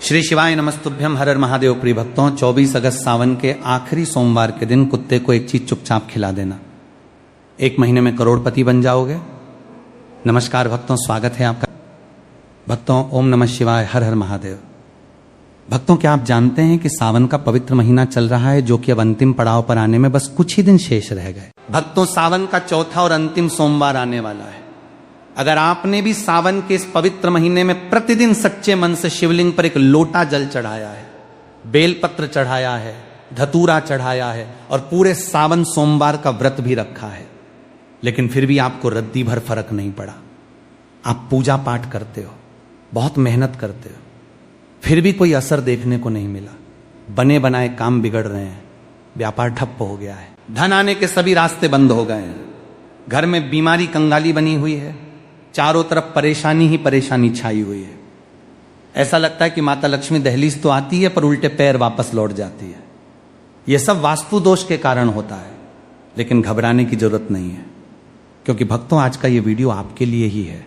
श्री शिवाय नमस्तुभ्यम। हर हर महादेव प्रिय भक्तों, 24 अगस्त सावन के आखिरी सोमवार के दिन कुत्ते को एक चीज चुपचाप खिला देना, 1 महीने में करोड़पति बन जाओगे। नमस्कार भक्तों, स्वागत है आपका। भक्तों, ओम नमः शिवाय, हर हर महादेव। भक्तों, क्या आप जानते हैं कि सावन का पवित्र महीना चल रहा है, जो कि अब अंतिम पड़ाव पर आने में बस कुछ ही दिन शेष रह गए। भक्तों, सावन का चौथा और अंतिम सोमवार आने वाला है। अगर आपने भी सावन के इस पवित्र महीने में प्रतिदिन सच्चे मन से शिवलिंग पर एक लोटा जल चढ़ाया है, बेलपत्र चढ़ाया है, धतूरा चढ़ाया है और पूरे सावन सोमवार का व्रत भी रखा है, लेकिन फिर भी आपको रद्दी भर फर्क नहीं पड़ा, आप पूजा पाठ करते हो, बहुत मेहनत करते हो, फिर भी कोई असर देखने को नहीं मिला, बने बनाए काम बिगड़ रहे हैं, व्यापार ठप्प हो गया है, धन आने के सभी रास्ते बंद हो गए हैं, घर में बीमारी कंगाली बनी हुई है, चारों तरफ परेशानी ही परेशानी छाई हुई है। ऐसा लगता है कि माता लक्ष्मी दहलीज तो आती है पर उल्टे पैर वापस लौट जाती है। यह सब वास्तु दोष के कारण होता है, लेकिन घबराने की जरूरत नहीं है, क्योंकि भक्तों आज का यह वीडियो आपके लिए ही है,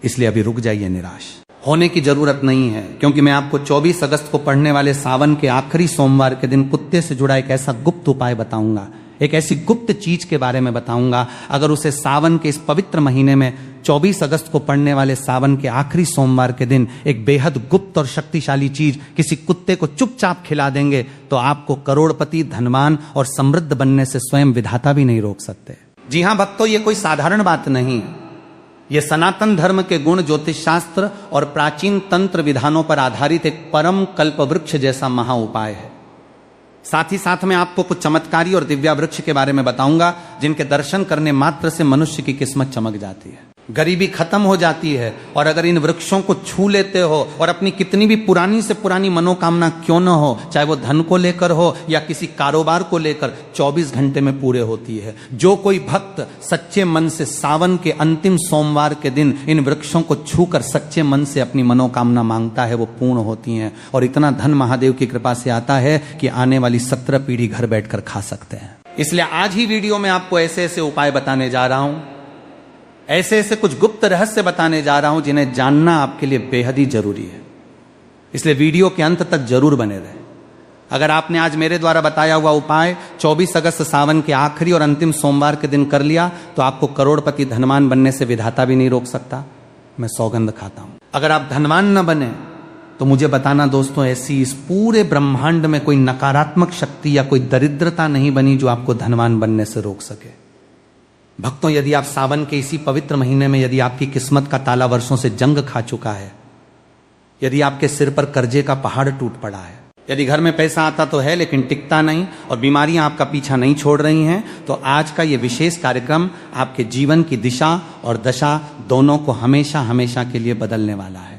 इसलिए अभी रुक जाइए, निराश होने की जरूरत नहीं है, क्योंकि मैं आपको 24 अगस्त को पड़ने वाले सावन के आखिरी सोमवार के दिन कुत्ते से जुड़ा एक ऐसा गुप्त उपाय बताऊंगा, एक ऐसी गुप्त चीज के बारे में बताऊंगा। अगर उसे सावन के इस पवित्र महीने में 24 अगस्त को पड़ने वाले सावन के आखिरी सोमवार के दिन एक बेहद गुप्त और शक्तिशाली चीज किसी कुत्ते को चुपचाप खिला देंगे, तो आपको करोड़पति, धनवान और समृद्ध बनने से स्वयं विधाता भी नहीं रोक सकते। जी हां भक्तों, ये कोई साधारण बात नहीं है। यह सनातन धर्म के गुण, ज्योतिष शास्त्र और प्राचीन तंत्र विधानों पर आधारित एक परम कल्प वृक्ष जैसा महा उपाय है। साथ ही साथ में आपको कुछ चमत्कारी और दिव्या वृक्ष के बारे में बताऊंगा, जिनके दर्शन करने मात्र से मनुष्य की किस्मत चमक जाती है, गरीबी खत्म हो जाती है। और अगर इन वृक्षों को छू लेते हो और अपनी कितनी भी पुरानी से पुरानी मनोकामना क्यों न हो, चाहे वो धन को लेकर हो या किसी कारोबार को लेकर, 24 घंटे में पूरे होती है। जो कोई भक्त सच्चे मन से सावन के अंतिम सोमवार के दिन इन वृक्षों को छूकर सच्चे मन से अपनी मनोकामना मांगता है, वो पूर्ण होती हैं। और इतना धन महादेव की कृपा से आता है कि आने वाली 17 पीढ़ी घर बैठकर खा सकते हैं। इसलिए आज ही वीडियो में आपको ऐसे ऐसे उपाय बताने जा रहा हूं, ऐसे ऐसे कुछ गुप्त रहस्य बताने जा रहा हूं, जिन्हें जानना आपके लिए बेहद ही जरूरी है। इसलिए वीडियो के अंत तक जरूर बने रहे। अगर आपने आज मेरे द्वारा बताया हुआ उपाय 24 अगस्त सावन के आखिरी और अंतिम सोमवार के दिन कर लिया, तो आपको करोड़पति, धनवान बनने से विधाता भी नहीं रोक सकता, मैं सौगंध खाता हूं। अगर आप धनवान न बने तो मुझे बताना दोस्तों, ऐसी इस पूरे ब्रह्मांड में कोई नकारात्मक शक्ति या कोई दरिद्रता नहीं बनी जो आपको धनवान बनने से रोक सके। भक्तों, यदि आप सावन के इसी पवित्र महीने में, यदि आपकी किस्मत का ताला वर्षों से जंग खा चुका है, यदि आपके सिर पर कर्जे का पहाड़ टूट पड़ा है, यदि घर में पैसा आता तो है लेकिन टिकता नहीं और बीमारियां आपका पीछा नहीं छोड़ रही हैं, तो आज का यह विशेष कार्यक्रम आपके जीवन की दिशा और दशा दोनों को हमेशा हमेशा के लिए बदलने वाला है।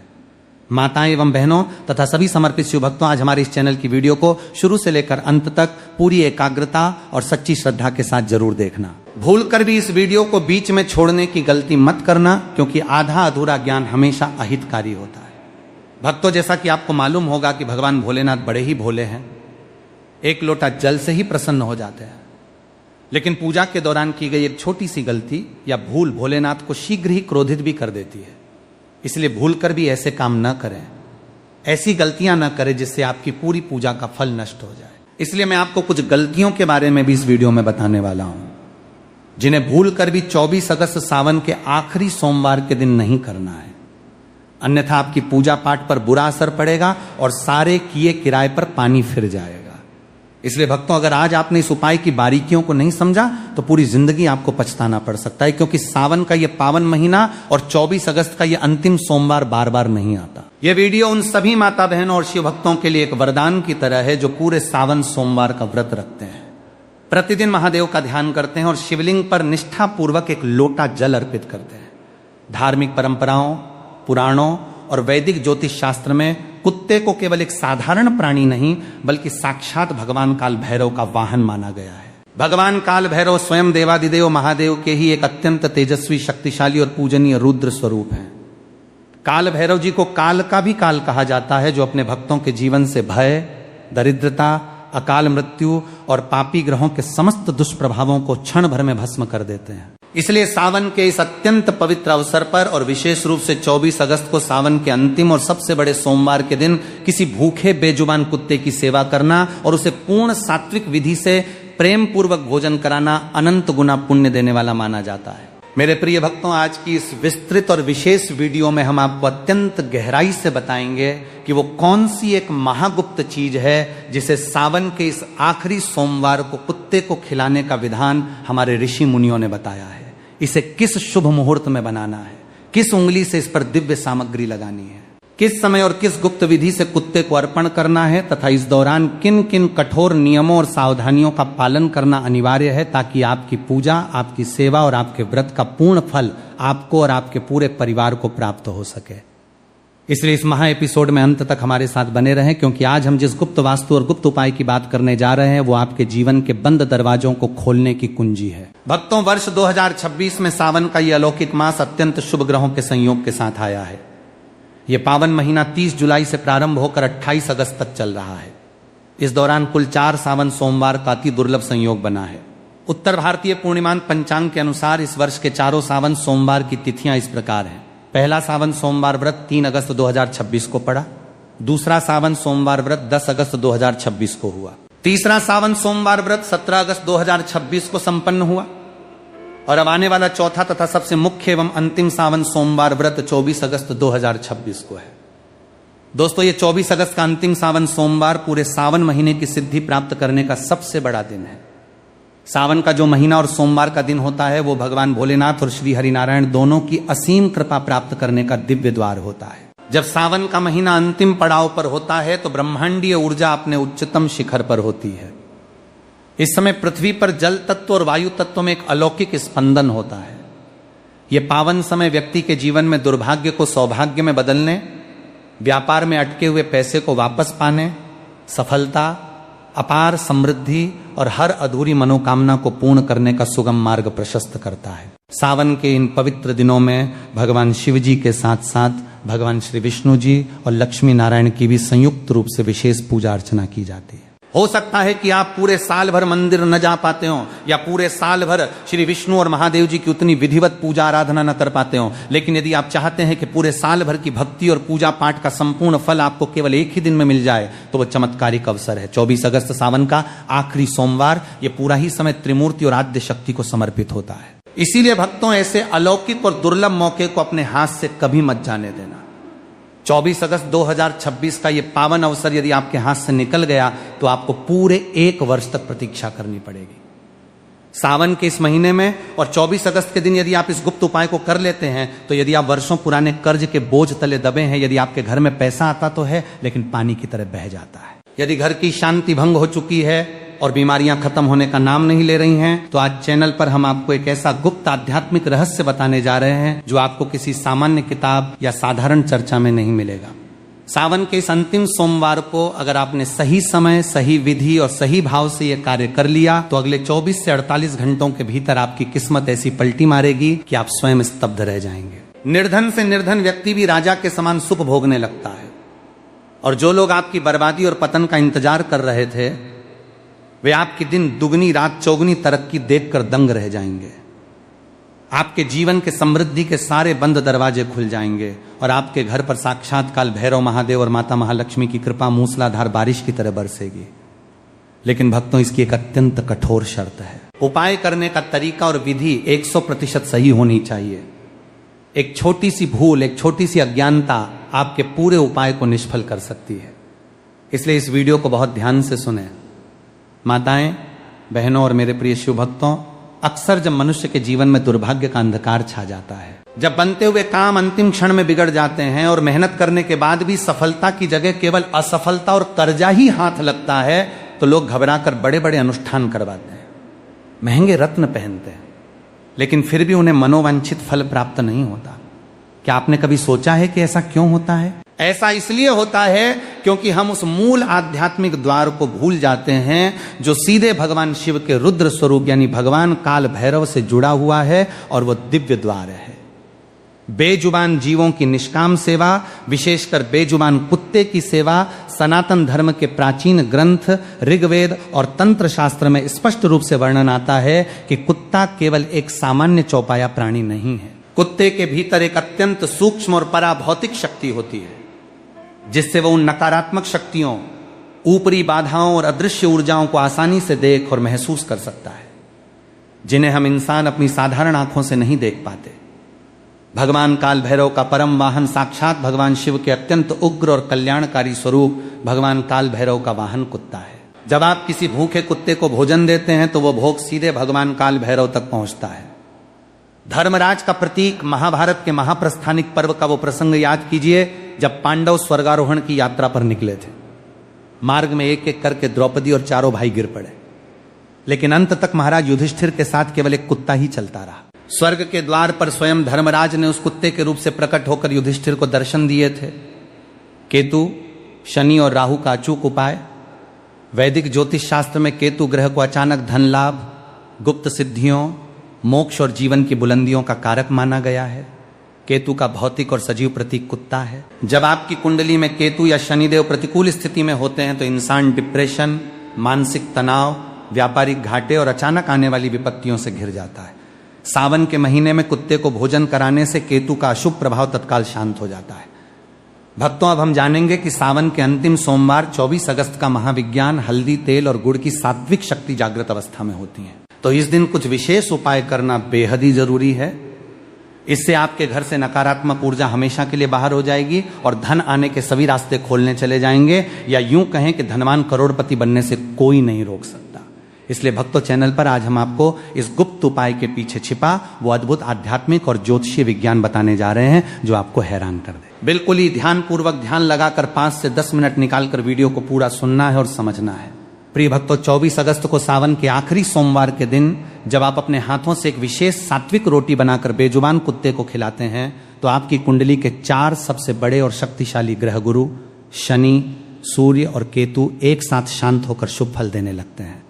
माताएं एवं बहनों तथा सभी समर्पित शिव भक्तों, आज हमारे इस चैनल की वीडियो को शुरू से लेकर अंत तक पूरी एकाग्रता और सच्ची श्रद्धा के साथ जरूर देखना। भूलकर भी इस वीडियो को बीच में छोड़ने की गलती मत करना, क्योंकि आधा अधूरा ज्ञान हमेशा अहितकारी होता है। भक्तों, जैसा कि आपको मालूम होगा कि भगवान भोलेनाथ बड़े ही भोले हैं, एक लोटा जल से ही प्रसन्न हो जाते हैं, लेकिन पूजा के दौरान की गई एक छोटी सी गलती या भूल भोलेनाथ को शीघ्र ही क्रोधित भी कर देती है। इसलिए भूलकर भी ऐसे काम न करें, ऐसी गलतियां न करें जिससे आपकी पूरी पूजा का फल नष्ट हो जाए। इसलिए मैं आपको कुछ गलतियों के बारे में भी इस वीडियो में बताने वाला हूं, जिन्हें भूलकर भी 24 अगस्त सावन के आखिरी सोमवार के दिन नहीं करना है, अन्यथा आपकी पूजा पाठ पर बुरा असर पड़ेगा और सारे किए किराए पर पानी फिर जाएगा। इसलिए भक्तों, अगर आज आपने इस उपाय की बारीकियों को नहीं समझा तो पूरी जिंदगी आपको पछताना पड़ सकता है, क्योंकि सावन का यह पावन महीना और 24 अगस्त का यह अंतिम सोमवार बार बार नहीं आता। यह वीडियो उन सभी माता बहनों और शिव भक्तों के लिए एक वरदान की तरह है, जो पूरे सावन सोमवार का व्रत रखते हैं, प्रतिदिन महादेव का ध्यान करते हैं और शिवलिंग पर निष्ठा पूर्वक एक लोटा जल अर्पित करते हैं। धार्मिक परंपराओं, पुराणों और वैदिक ज्योतिष शास्त्र में कुत्ते को केवल एक साधारण प्राणी नहीं, बल्कि साक्षात भगवान काल भैरव का वाहन माना गया है। भगवान काल भैरव स्वयं देवादिदेव महादेव के ही एक अत्यंत तेजस्वी, शक्तिशाली और पूजनीय रुद्र स्वरूप हैं। काल भैरव जी को काल का भी काल कहा जाता है, जो अपने भक्तों के जीवन से भय, दरिद्रता, अकाल मृत्यु और पापी ग्रहों के समस्त दुष्प्रभावों को क्षण भर में भस्म कर देते हैं। इसलिए सावन के इस अत्यंत पवित्र अवसर पर और विशेष रूप से 24 अगस्त को सावन के अंतिम और सबसे बड़े सोमवार के दिन किसी भूखे बेजुबान कुत्ते की सेवा करना और उसे पूर्ण सात्विक विधि से प्रेम पूर्वक भोजन कराना अनंत गुना पुण्य देने वाला माना जाता है। मेरे प्रिय भक्तों, आज की इस विस्तृत और विशेष वीडियो में हम आपको अत्यंत गहराई से बताएंगे कि वो कौन सी एक महागुप्त चीज है जिसे सावन के इस आखिरी सोमवार को कुत्ते को खिलाने का विधान हमारे ऋषि मुनियों ने बताया है। इसे किस शुभ मुहूर्त में बनाना है, किस उंगली से इस पर दिव्य सामग्री लगानी है, किस समय और किस गुप्त विधि से कुत्ते को अर्पण करना है तथा इस दौरान किन किन कठोर नियमों और सावधानियों का पालन करना अनिवार्य है ताकि आपकी पूजा, आपकी सेवा और आपके व्रत का पूर्ण फल आपको और आपके पूरे परिवार को प्राप्त हो सके। इसलिए इस महा एपिसोड में अंत तक हमारे साथ बने रहें, क्योंकि आज हम जिस गुप्त वास्तु और गुप्त उपाय की बात करने जा रहे हैं वो आपके जीवन के बंद दरवाजों को खोलने की कुंजी है। भक्तों, वर्ष 2026 में सावन का ये अलौकिक मास अत्यंत शुभ ग्रहों के संयोग के साथ आया है। ये पावन महीना 30 जुलाई से प्रारंभ होकर 28 अगस्त तक चल रहा है। इस दौरान कुल 4 सावन सोमवार का अति दुर्लभ संयोग बना है। उत्तर भारतीय पूर्णिमांक पंचांग के अनुसार इस वर्ष के चारों सावन सोमवार की तिथियां इस प्रकार हैं। पहला सावन सोमवार व्रत 3 अगस्त 2026 को पड़ा। दूसरा सावन सोमवार व्रत 10 अगस्त 2026 को हुआ। तीसरा सावन सोमवार व्रत 17 अगस्त 2026 को संपन्न हुआ। और अब आने वाला चौथा तथा सबसे मुख्य एवं अंतिम सावन सोमवार व्रत 24 अगस्त 2026 को है। दोस्तों, ये 24 अगस्त का अंतिम सावन सोमवार पूरे सावन महीने की सिद्धि प्राप्त करने का सबसे बड़ा दिन है। सावन का जो महीना और सोमवार का दिन होता है वो भगवान भोलेनाथ और श्री हरिनारायण दोनों की असीम कृपा प्राप्त करने का दिव्य द्वार होता है। जब सावन का महीना अंतिम पड़ाव पर होता है तो ब्रह्मांडीय ऊर्जा अपने उच्चतम शिखर पर होती है। इस समय पृथ्वी पर जल तत्व और वायु तत्व में एक अलौकिक स्पंदन होता है। यह पावन समय व्यक्ति के जीवन में दुर्भाग्य को सौभाग्य में बदलने, व्यापार में अटके हुए पैसे को वापस पाने, सफलता, अपार समृद्धि और हर अधूरी मनोकामना को पूर्ण करने का सुगम मार्ग प्रशस्त करता है। सावन के इन पवित्र दिनों में भगवान शिव जी के साथ साथ भगवान श्री विष्णु जी और लक्ष्मी नारायण की भी संयुक्त रूप से विशेष पूजा अर्चना की जाती है। हो सकता है कि आप पूरे साल भर मंदिर न जा पाते हो या पूरे साल भर श्री विष्णु और महादेव जी की उतनी विधिवत पूजा आराधना न कर पाते हो, लेकिन यदि आप चाहते हैं कि पूरे साल भर की भक्ति और पूजा पाठ का संपूर्ण फल आपको केवल एक ही दिन में मिल जाए तो वह चमत्कारिक अवसर है। 24 अगस्त सावन का आखिरी सोमवार, ये पूरा ही समय त्रिमूर्ति और आद्य शक्ति को समर्पित होता है। इसीलिए भक्तों, ऐसे अलौकिक और दुर्लभ मौके को अपने हाथ से कभी मत जाने देना। 24 अगस्त 2026 का ये पावन अवसर यदि आपके हाथ से निकल गया तो आपको पूरे 1 वर्ष तक प्रतीक्षा करनी पड़ेगी। सावन के इस महीने में और 24 अगस्त के दिन यदि आप इस गुप्त उपाय को कर लेते हैं तो यदि आप वर्षों पुराने कर्ज के बोझ तले दबे हैं, यदि आपके घर में पैसा आता तो है लेकिन पानी की तरह बह जाता है, यदि घर की शांति भंग हो चुकी है और बीमारियां खत्म होने का नाम नहीं ले रही हैं, तो आज चैनल पर हम आपको एक ऐसा गुप्त आध्यात्मिक रहस्य बताने जा रहे हैं जो आपको किसी सामान्य किताब या साधारण चर्चा में नहीं मिलेगा। सावन के इस अंतिम सोमवार को अगर आपने सही समय, सही विधि और सही भाव से यह कार्य कर लिया तो अगले 24 से 48 घंटों के भीतर आपकी किस्मत ऐसी पलटी मारेगी कि आप स्वयं स्तब्ध रह जाएंगे। निर्धन से निर्धन व्यक्ति भी राजा के समान सुख भोगने लगता है, और जो लोग आपकी बर्बादी और पतन का इंतजार कर रहे थे वे आपकी दिन दुगनी रात चौगुनी तरक्की देखकर दंग रह जाएंगे। आपके जीवन के समृद्धि के सारे बंद दरवाजे खुल जाएंगे और आपके घर पर साक्षात काल भैरव महादेव और माता महालक्ष्मी की कृपा मूसलाधार बारिश की तरह बरसेगी। लेकिन भक्तों, इसकी एक अत्यंत कठोर शर्त है। उपाय करने का तरीका और विधि 100% सही होनी चाहिए। एक छोटी सी भूल, एक छोटी सी अज्ञानता आपके पूरे उपाय को निष्फल कर सकती है। इसलिए इस वीडियो को बहुत ध्यान से सुने। माताएं, बहनों और मेरे प्रिय शिव भक्तों, अक्सर जब मनुष्य के जीवन में दुर्भाग्य का अंधकार छा जाता है, जब बनते हुए काम अंतिम क्षण में बिगड़ जाते हैं और मेहनत करने के बाद भी सफलता की जगह केवल असफलता और कर्जा ही हाथ लगता है, तो लोग घबराकर बड़े बड़े अनुष्ठान करवाते हैं, महंगे रत्न पहनते हैं, लेकिन फिर भी उन्हें मनोवांछित फल प्राप्त नहीं होता। क्या आपने कभी सोचा है कि ऐसा क्यों होता है? ऐसा इसलिए होता है क्योंकि हम उस मूल आध्यात्मिक द्वार को भूल जाते हैं जो सीधे भगवान शिव के रुद्र स्वरूप यानी भगवान काल भैरव से जुड़ा हुआ है, और वह दिव्य द्वार है। बेजुबान जीवों की निष्काम सेवा, विशेषकर बेजुबान कुत्ते की सेवा सनातन धर्म के प्राचीन ग्रंथ ऋग्वेद और तंत्र शास्त्र में स्पष्ट रूप से वर्णन आता है कि कुत्ता केवल एक सामान्य चौपाया प्राणी नहीं है। कुत्ते के भीतर एक अत्यंत सूक्ष्म और पराभौतिक शक्ति होती है, जिससे वह उन नकारात्मक शक्तियों, ऊपरी बाधाओं और अदृश्य ऊर्जाओं को आसानी से देख और महसूस कर सकता है, जिन्हें हम इंसान अपनी साधारण आंखों से नहीं देख पाते। भगवान काल भैरव का परम वाहन साक्षात भगवान शिव के अत्यंत उग्र और कल्याणकारी स्वरूप भगवान काल भैरव का वाहन कुत्ता है। जब आप किसी भूखे कुत्ते को भोजन देते हैं तो वह भोग सीधे भगवान काल भैरव तक पहुंचता है। धर्मराज का प्रतीक महाभारत के महाप्रस्थानिक पर्व का वो प्रसंग याद कीजिए, जब पांडव स्वर्गारोहण की यात्रा पर निकले थे। मार्ग में एक एक करके द्रौपदी और चारों भाई गिर पड़े, लेकिन अंत तक महाराज युधिष्ठिर के साथ केवल एक कुत्ता ही चलता रहा। स्वर्ग के द्वार पर स्वयं धर्मराज ने उस कुत्ते के रूप से प्रकट होकर युधिष्ठिर को दर्शन दिए थे। केतु, शनि और राहु का अचूक उपाय। वैदिक ज्योतिष शास्त्र में केतु ग्रह को अचानक धन लाभ, गुप्त सिद्धियों, मोक्ष और जीवन की बुलंदियों का कारक माना गया है। केतु का भौतिक और सजीव प्रतीक कुत्ता है। जब आपकी कुंडली में केतु या शनिदेव प्रतिकूल स्थिति में होते हैं तो इंसान डिप्रेशन, मानसिक तनाव, व्यापारिक घाटे और अचानक आने वाली विपत्तियों से घिर जाता है। सावन के महीने में कुत्ते को भोजन कराने से केतु का अशुभ प्रभाव तत्काल शांत हो जाता है। भक्तों, अब हम जानेंगे कि सावन के अंतिम सोमवार 24 अगस्त का महाविज्ञान हल्दी, तेल और गुड़ की सात्विक शक्ति जागृत अवस्था में होती है, तो इस दिन कुछ विशेष उपाय करना बेहद ही जरूरी है। इससे आपके घर से नकारात्मक ऊर्जा हमेशा के लिए बाहर हो जाएगी और धन आने के सभी रास्ते खोलने चले जाएंगे, या यूं कहें कि धनवान करोड़पति बनने से कोई नहीं रोक सकता। इसलिए भक्तों, चैनल पर आज हम आपको इस गुप्त उपाय के पीछे छिपा वो अद्भुत आध्यात्मिक और ज्योतिषीय विज्ञान बताने जा रहे हैं, जो आपको हैरान कर दे। बिल्कुल ही ध्यान पूर्वक ध्यान लगाकर 5 से 10 मिनट निकालकर वीडियो को पूरा सुनना है और समझना है। प्रिय भक्तों, 24 अगस्त को सावन के आखिरी सोमवार के दिन जब आप अपने हाथों से एक विशेष सात्विक रोटी बनाकर बेजुबान कुत्ते को खिलाते हैं तो आपकी कुंडली के 4 सबसे बड़े और शक्तिशाली ग्रह गुरु शनि, सूर्य और केतु एक साथ शांत होकर शुभ फल देने लगते हैं।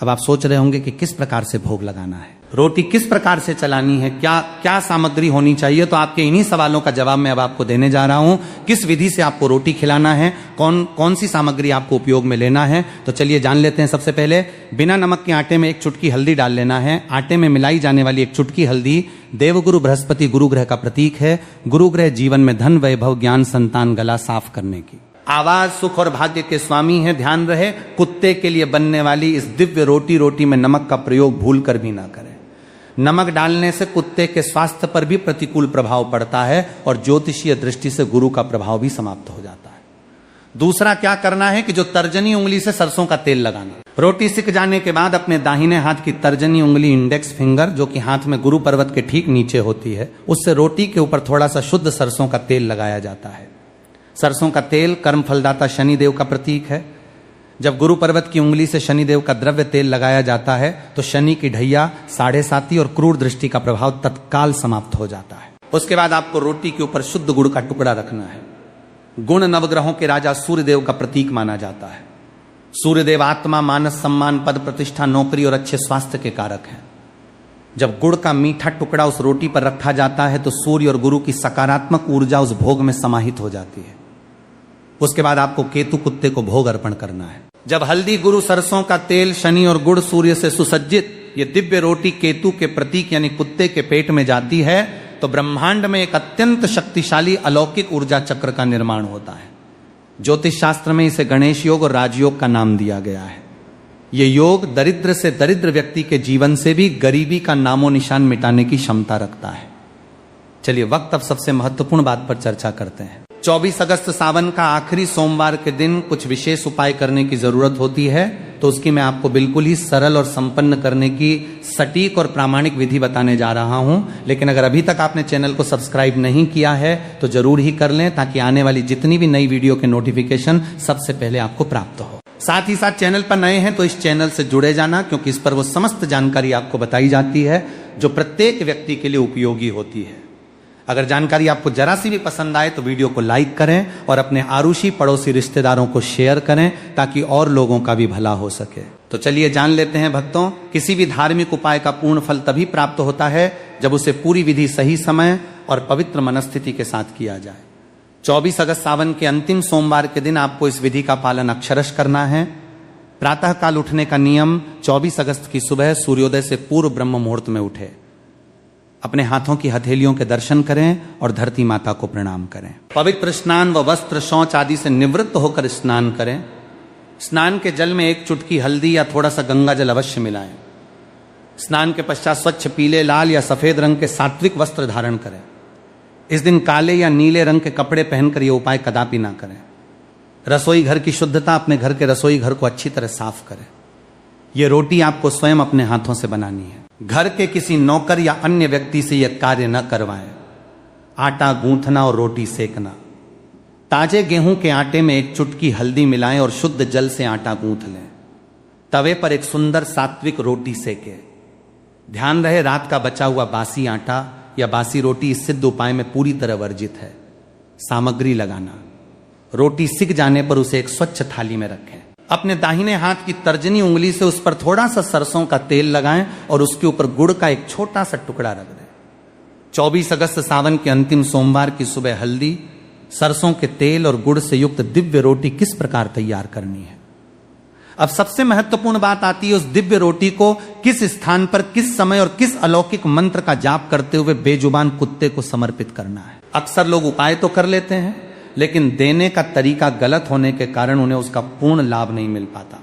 अब आप सोच रहे होंगे कि किस प्रकार से भोग लगाना है, रोटी किस प्रकार से चलानी है, क्या क्या सामग्री होनी चाहिए। तो आपके इन्हीं सवालों का जवाब मैं अब आपको देने जा रहा हूं। किस विधि से आपको रोटी खिलाना है, कौन सी सामग्री आपको उपयोग में लेना है, तो चलिए जान लेते हैं। सबसे पहले बिना नमक के आटे में 1 चुटकी हल्दी डाल लेना है। आटे में मिलाई जाने वाली 1 चुटकी हल्दी देवगुरु बृहस्पति गुरु ग्रह का प्रतीक है। गुरु ग्रह जीवन में धन, वैभव, ज्ञान, संतान, गला साफ करने की, आवाज, सुख और भाग्य के स्वामी हैं। ध्यान रहे, कुत्ते के लिए बनने वाली इस दिव्य रोटी में नमक का प्रयोग भूल कर भी ना करें। नमक डालने से कुत्ते के स्वास्थ्य पर भी प्रतिकूल प्रभाव पड़ता है और ज्योतिषीय दृष्टि से गुरु का प्रभाव भी समाप्त हो जाता है। दूसरा क्या करना है कि जो तर्जनी उंगली से सरसों का तेल लगाना। रोटी सिक जाने के बाद अपने दाहिने हाथ की तर्जनी उंगली, इंडेक्स फिंगर, जो कि हाथ में गुरु पर्वत के ठीक नीचे होती है, उससे रोटी के ऊपर थोड़ा सा शुद्ध सरसों का तेल लगाया जाता है। सरसों का तेल कर्म फलदाता शनिदेव का प्रतीक है। जब गुरु पर्वत की उंगली से शनिदेव का द्रव्य तेल लगाया जाता है तो शनि की ढैया, 7.5 और क्रूर दृष्टि का प्रभाव तत्काल समाप्त हो जाता है। उसके बाद आपको रोटी के ऊपर शुद्ध गुड़ का टुकड़ा रखना है। गुण नवग्रहों के राजा सूर्यदेव का प्रतीक माना जाता है। सूर्यदेव आत्मा, मानस, सम्मान, पद, प्रतिष्ठा, नौकरी और अच्छे स्वास्थ्य के कारक हैं। जब गुड़ का मीठा टुकड़ा उस रोटी पर रखा जाता है तो सूर्य और गुरु की सकारात्मक ऊर्जा उस भोग में समाहित हो जाती है। उसके बाद आपको केतु कुत्ते को भोग अर्पण करना है। जब हल्दी, गुरु, सरसों का तेल, शनि और गुड़ सूर्य से सुसज्जित ये दिव्य रोटी केतु के प्रतीक यानी कुत्ते के पेट में जाती है तो ब्रह्मांड में एक अत्यंत शक्तिशाली अलौकिक ऊर्जा चक्र का निर्माण होता है। ज्योतिष शास्त्र में इसे गणेश योग और राजयोग का नाम दिया गया है। ये योग दरिद्र से दरिद्र व्यक्ति के जीवन से भी गरीबी का नामो निशान मिटाने की क्षमता रखता है। चलिए वक्त अब सबसे महत्वपूर्ण बात पर चर्चा करते हैं। 24 अगस्त सावन का आखिरी सोमवार के दिन कुछ विशेष उपाय करने की जरूरत होती है, तो उसकी मैं आपको बिल्कुल ही सरल और संपन्न करने की सटीक और प्रामाणिक विधि बताने जा रहा हूं। लेकिन अगर अभी तक आपने चैनल को सब्सक्राइब नहीं किया है तो जरूर ही कर लें, ताकि आने वाली जितनी भी नई वीडियो के नोटिफिकेशन सबसे पहले आपको प्राप्त हो। साथ ही साथ चैनल पर नए हैं तो इस चैनल से जुड़े जाना, क्योंकि इस पर वो समस्त जानकारी आपको बताई जाती है जो प्रत्येक व्यक्ति के लिए उपयोगी होती है। अगर जानकारी आपको जरा सी भी पसंद आए तो वीडियो को लाइक करें और अपने आरुषी, पड़ोसी, रिश्तेदारों को शेयर करें ताकि और लोगों का भी भला हो सके। तो चलिए जान लेते हैं भक्तों, किसी भी धार्मिक उपाय का पूर्ण फल तभी प्राप्त होता है जब उसे पूरी विधि सही समय और पवित्र मनस्थिति के साथ किया जाए। 24 अगस्त सावन के अंतिम सोमवार के दिन आपको इस विधि का पालन अक्षरश करना है। प्रातः काल उठने का नियम 24 अगस्त की सुबह सूर्योदय से पूर्व ब्रह्म मुहूर्त में उठे, अपने हाथों की हथेलियों के दर्शन करें और धरती माता को प्रणाम करें। पवित्र स्नान व वस्त्र शौच आदि से निवृत्त होकर स्नान करें। स्नान के जल में एक चुटकी हल्दी या थोड़ा सा गंगा जल अवश्य मिलाएं। स्नान के पश्चात स्वच्छ पीले, लाल या सफेद रंग के सात्विक वस्त्र धारण करें। इस दिन काले या नीले रंग के कपड़े पहनकर यह उपाय कदापि ना करें। रसोई घर की शुद्धता, अपने घर के रसोई घर को अच्छी तरह साफ करें। यह रोटी आपको स्वयं अपने हाथों से बनानी है। घर के किसी नौकर या अन्य व्यक्ति से यह कार्य न करवाएं। आटा गूंथना और रोटी सेकना। ताजे गेहूं के आटे में एक चुटकी हल्दी मिलाएं और शुद्ध जल से आटा गूंथ लें। तवे पर एक सुंदर सात्विक रोटी सेके। ध्यान रहे, रात का बचा हुआ बासी आटा या बासी रोटी इस सिद्ध उपाय में पूरी तरह वर्जित है। सामग्री लगाना, रोटी सिक जाने पर उसे एक स्वच्छ थाली में रखें। अपने दाहिने हाथ की तर्जनी उंगली से उस पर थोड़ा सा सरसों का तेल लगाएं और उसके ऊपर गुड़ का एक छोटा सा टुकड़ा रख दें। 24 अगस्त सावन के अंतिम सोमवार की सुबह हल्दी, सरसों के तेल और गुड़ से युक्त दिव्य रोटी किस प्रकार तैयार करनी है। अब सबसे महत्वपूर्ण बात आती है, उस दिव्य रोटी को किस स्थान पर, किस समय और किस अलौकिक मंत्र का जाप करते हुए बेजुबान कुत्ते को समर्पित करना है। अक्सर लोग उपाय तो कर लेते हैं, लेकिन देने का तरीका गलत होने के कारण उन्हें उसका पूर्ण लाभ नहीं मिल पाता।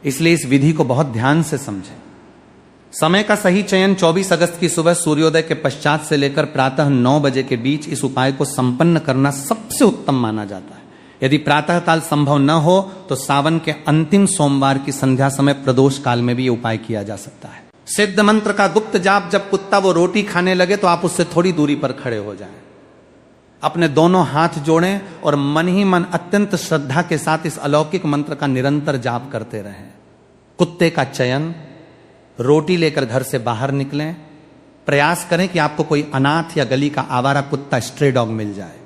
इसलिए इस विधि को बहुत ध्यान से समझें। समय का सही चयन 24 अगस्त की सुबह सूर्योदय के पश्चात से लेकर प्रातः 9 बजे के बीच इस उपाय को संपन्न करना सबसे उत्तम माना जाता है। यदि प्रातः काल संभव न हो तो सावन के अंतिम सोमवार की संध्या समय प्रदोष काल में भी ये उपाय किया जा सकता है। सिद्ध मंत्र का गुप्त जाप, जब कुत्ता वो रोटी खाने लगे तो आप उससे थोड़ी दूरी पर खड़े हो जाएं। अपने दोनों हाथ जोड़ें और मन ही मन अत्यंत श्रद्धा के साथ इस अलौकिक मंत्र का निरंतर जाप करते रहें। कुत्ते का चयन, रोटी लेकर घर से बाहर निकलें। प्रयास करें कि आपको कोई अनाथ या गली का आवारा कुत्ता, स्ट्रे डॉग मिल जाए।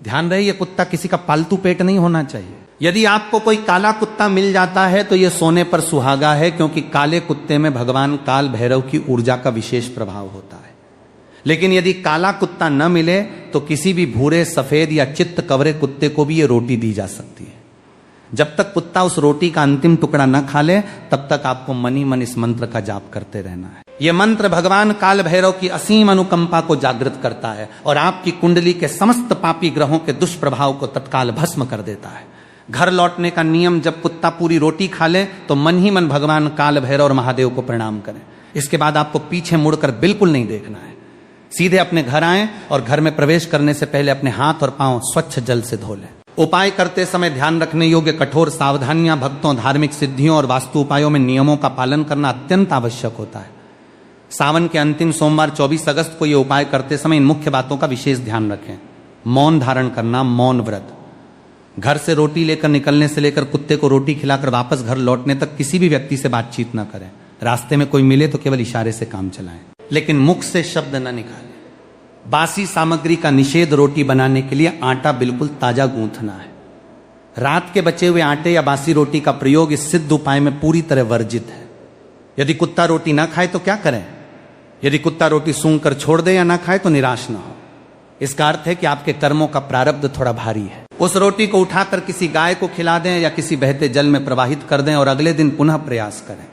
ध्यान रहे, यह कुत्ता किसी का पालतू पेट नहीं होना चाहिए। यदि आपको कोई काला कुत्ता मिल जाता है तो यह सोने पर सुहागा है, क्योंकि काले कुत्ते में भगवान काल भैरव की ऊर्जा का विशेष प्रभाव होता है। लेकिन यदि काला कुत्ता न मिले तो किसी भी भूरे, सफेद या चित्त कवरे कुत्ते को भी यह रोटी दी जा सकती है। जब तक कुत्ता उस रोटी का अंतिम टुकड़ा न खा ले तब तक आपको मन ही मन इस मंत्र का जाप करते रहना है। यह मंत्र भगवान काल भैरव की असीम अनुकंपा को जागृत करता है और आपकी कुंडली के समस्त पापी ग्रहों के दुष्प्रभाव को तत्काल भस्म कर देता है। घर लौटने का नियम, जब कुत्ता पूरी रोटी खा ले तो मन ही मन भगवान काल भैरव और महादेव को प्रणाम करें। इसके बाद आपको पीछे मुड़कर बिल्कुल नहीं देखना है। सीधे अपने घर आएं और घर में प्रवेश करने से पहले अपने हाथ और पांव स्वच्छ जल से धो लें। उपाय करते समय ध्यान रखने योग्य कठोर सावधानियां भक्तों, धार्मिक सिद्धियों और वास्तु उपायों में नियमों का पालन करना अत्यंत आवश्यक होता है। सावन के अंतिम सोमवार 24 अगस्त को यह उपाय करते समय इन मुख्य बातों का विशेष ध्यान रखें। मौन धारण करना, मौन व्रत। घर से रोटी लेकर निकलने से लेकर कुत्ते को रोटी खिलाकर वापस घर लौटने तक किसी भी व्यक्ति से बातचीत न करें। रास्ते में कोई मिले तो केवल इशारे से काम चलाएं, लेकिन मुख से शब्द न निकालें। बासी सामग्री का निषेध, रोटी बनाने के लिए आटा बिल्कुल ताजा गूंथना है। रात के बचे हुए आटे या बासी रोटी का प्रयोग इस सिद्ध उपाय में पूरी तरह वर्जित है। यदि कुत्ता रोटी ना खाए तो क्या करें? यदि कुत्ता रोटी सूंघ कर छोड़ दे या ना खाए तो निराश ना हो। इसका अर्थ है कि आपके कर्मों का प्रारब्ध थोड़ा भारी है। उस रोटी को उठाकर किसी गाय को खिला दें या किसी बहते जल में प्रवाहित कर दें और अगले दिन पुनः प्रयास करें।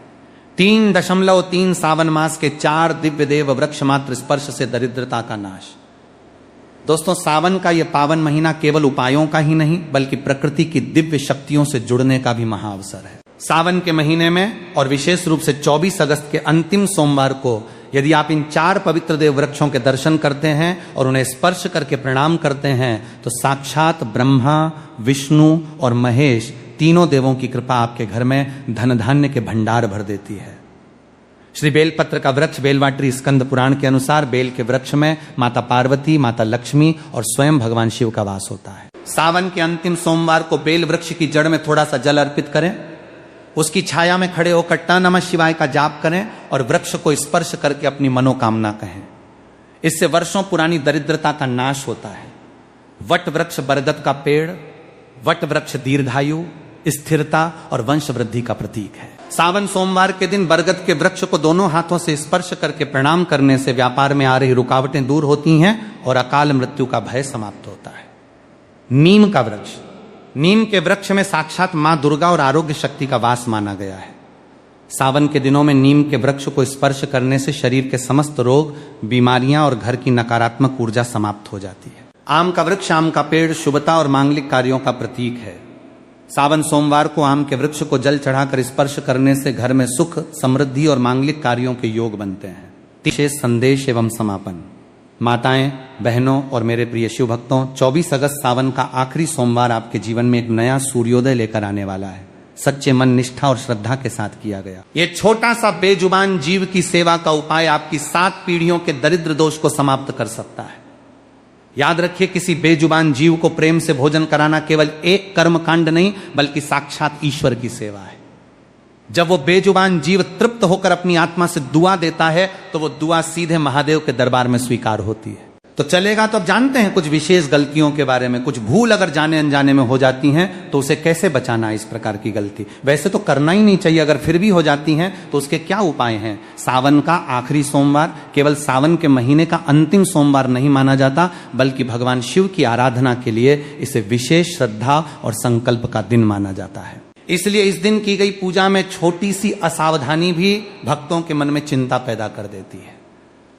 3.3 सावन मास के 4 दिव्य देव वृक्ष मात्र स्पर्श से दरिद्रता का नाश। दोस्तों, सावन का यह पावन महीना केवल उपायों का ही नहीं बल्कि प्रकृति की दिव्य शक्तियों से जुड़ने का भी महाअवसर है। सावन के महीने में और विशेष रूप से 24 अगस्त के अंतिम सोमवार को यदि आप इन 4 पवित्र देव वृक्षों के दर्शन करते हैं और उन्हें स्पर्श करके प्रणाम करते हैं तो साक्षात ब्रह्मा, विष्णु और महेश तीनों देवों की कृपा आपके घर में धन धान्य के भंडार भर देती है। श्री बेलपत्र का वृक्ष बेलवाटरी स्कंद पुराण के अनुसार बेल के वृक्ष में माता पार्वती, माता लक्ष्मी और स्वयं भगवान शिव का वास होता है। सावन के अंतिम सोमवार को बेल वृक्ष की जड़ में थोड़ा सा जल अर्पित करें, उसकी छाया में खड़े होकर ट नमः शिवाय का जाप करें और वृक्ष को स्पर्श करके अपनी मनोकामना कहें। इससे वर्षों पुरानी दरिद्रता का नाश होता है। वट वृक्ष बरगद का पेड़, वट वृक्ष दीर्घायु, स्थिरता और वंश वृद्धि का प्रतीक है। सावन सोमवार के दिन बरगद के वृक्ष को दोनों हाथों से स्पर्श करके प्रणाम करने से व्यापार में आ रही रुकावटें दूर होती हैं और अकाल मृत्यु का भय समाप्त होता है। नीम का वृक्ष, नीम के वृक्ष में साक्षात मां दुर्गा और आरोग्य शक्ति का वास माना गया है। सावन के दिनों में नीम के वृक्ष को स्पर्श करने से शरीर के समस्त रोग, बीमारियां और घर की नकारात्मक ऊर्जा समाप्त हो जाती है। आम का वृक्ष, आम का पेड़ शुभता और मांगलिक कार्यों का प्रतीक है। सावन सोमवार को आम के वृक्ष को जल चढ़ाकर स्पर्श करने से घर में सुख, समृद्धि और मांगलिक कार्यों के योग बनते हैं। विशेष संदेश एवं समापन। माताएं, बहनों और मेरे प्रिय शिव भक्तों, 24 अगस्त सावन का आखिरी सोमवार आपके जीवन में एक नया सूर्योदय लेकर आने वाला है। सच्चे मन, निष्ठा और श्रद्धा के साथ किया गया ये छोटा सा बेजुबान जीव की सेवा का उपाय आपकी 7 पीढ़ियों के दरिद्र दोष को समाप्त कर सकता है। याद रखिए, किसी बेजुबान जीव को प्रेम से भोजन कराना केवल एक कर्म कांड नहीं बल्कि साक्षात ईश्वर की सेवा है। जब वो बेजुबान जीव तृप्त होकर अपनी आत्मा से दुआ देता है तो वो दुआ सीधे महादेव के दरबार में स्वीकार होती है। तो चलेगा। तो अब जानते हैं कुछ विशेष गलतियों के बारे में। कुछ भूल अगर जाने अनजाने में हो जाती हैं तो उसे कैसे बचाना है इस प्रकार की गलती। वैसे तो करना ही नहीं चाहिए, अगर फिर भी हो जाती हैं तो उसके क्या उपाय हैं। सावन का आखिरी सोमवार केवल सावन के महीने का अंतिम सोमवार नहीं माना जाता, बल्कि भगवान शिव की आराधना के लिए इसे विशेष श्रद्धा और संकल्प का दिन माना जाता है। इसलिए इस दिन की गई पूजा में छोटी सी असावधानी भी भक्तों के मन में चिंता पैदा कर देती है।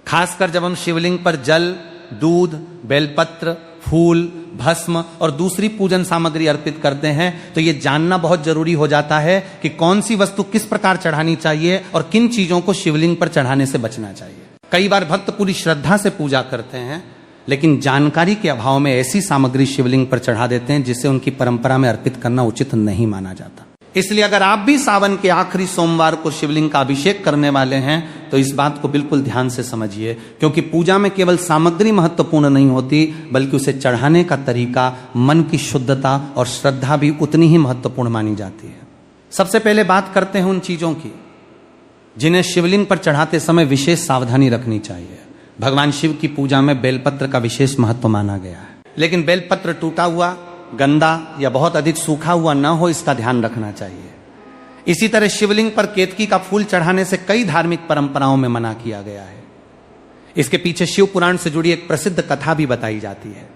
खासकर जब हम शिवलिंग पर जल, दूध, बेलपत्र, फूल, भस्म और दूसरी पूजन सामग्री अर्पित करते हैं तो यह जानना बहुत जरूरी हो जाता है कि कौन सी वस्तु किस प्रकार चढ़ानी चाहिए और किन चीजों को शिवलिंग पर चढ़ाने से बचना चाहिए। कई बार भक्त पूरी श्रद्धा से पूजा करते हैं लेकिन जानकारी के अभाव में ऐसी सामग्री शिवलिंग पर चढ़ा देते हैं जिसे उनकी परंपरा में अर्पित करना उचित नहीं माना जाता। इसलिए अगर आप भी सावन के आखिरी सोमवार को शिवलिंग का अभिषेक करने वाले हैं तो इस बात को बिल्कुल ध्यान से समझिए, क्योंकि पूजा में केवल सामग्री महत्वपूर्ण नहीं होती बल्कि उसे चढ़ाने का तरीका, मन की शुद्धता और श्रद्धा भी उतनी ही महत्वपूर्ण मानी जाती है। सबसे पहले बात करते हैं उन चीजों की जिन्हें शिवलिंग पर चढ़ाते समय विशेष सावधानी रखनी चाहिए। भगवान शिव की पूजा में बेलपत्र का विशेष महत्व माना गया है, लेकिन बेलपत्र टूटा हुआ, गंदा या बहुत अधिक सूखा हुआ न हो, इसका ध्यान रखना चाहिए। इसी तरह शिवलिंग पर केतकी का फूल चढ़ाने से कई धार्मिक परंपराओं में मना किया गया है। इसके पीछे शिव पुराण से जुड़ी एक प्रसिद्ध कथा भी बताई जाती है।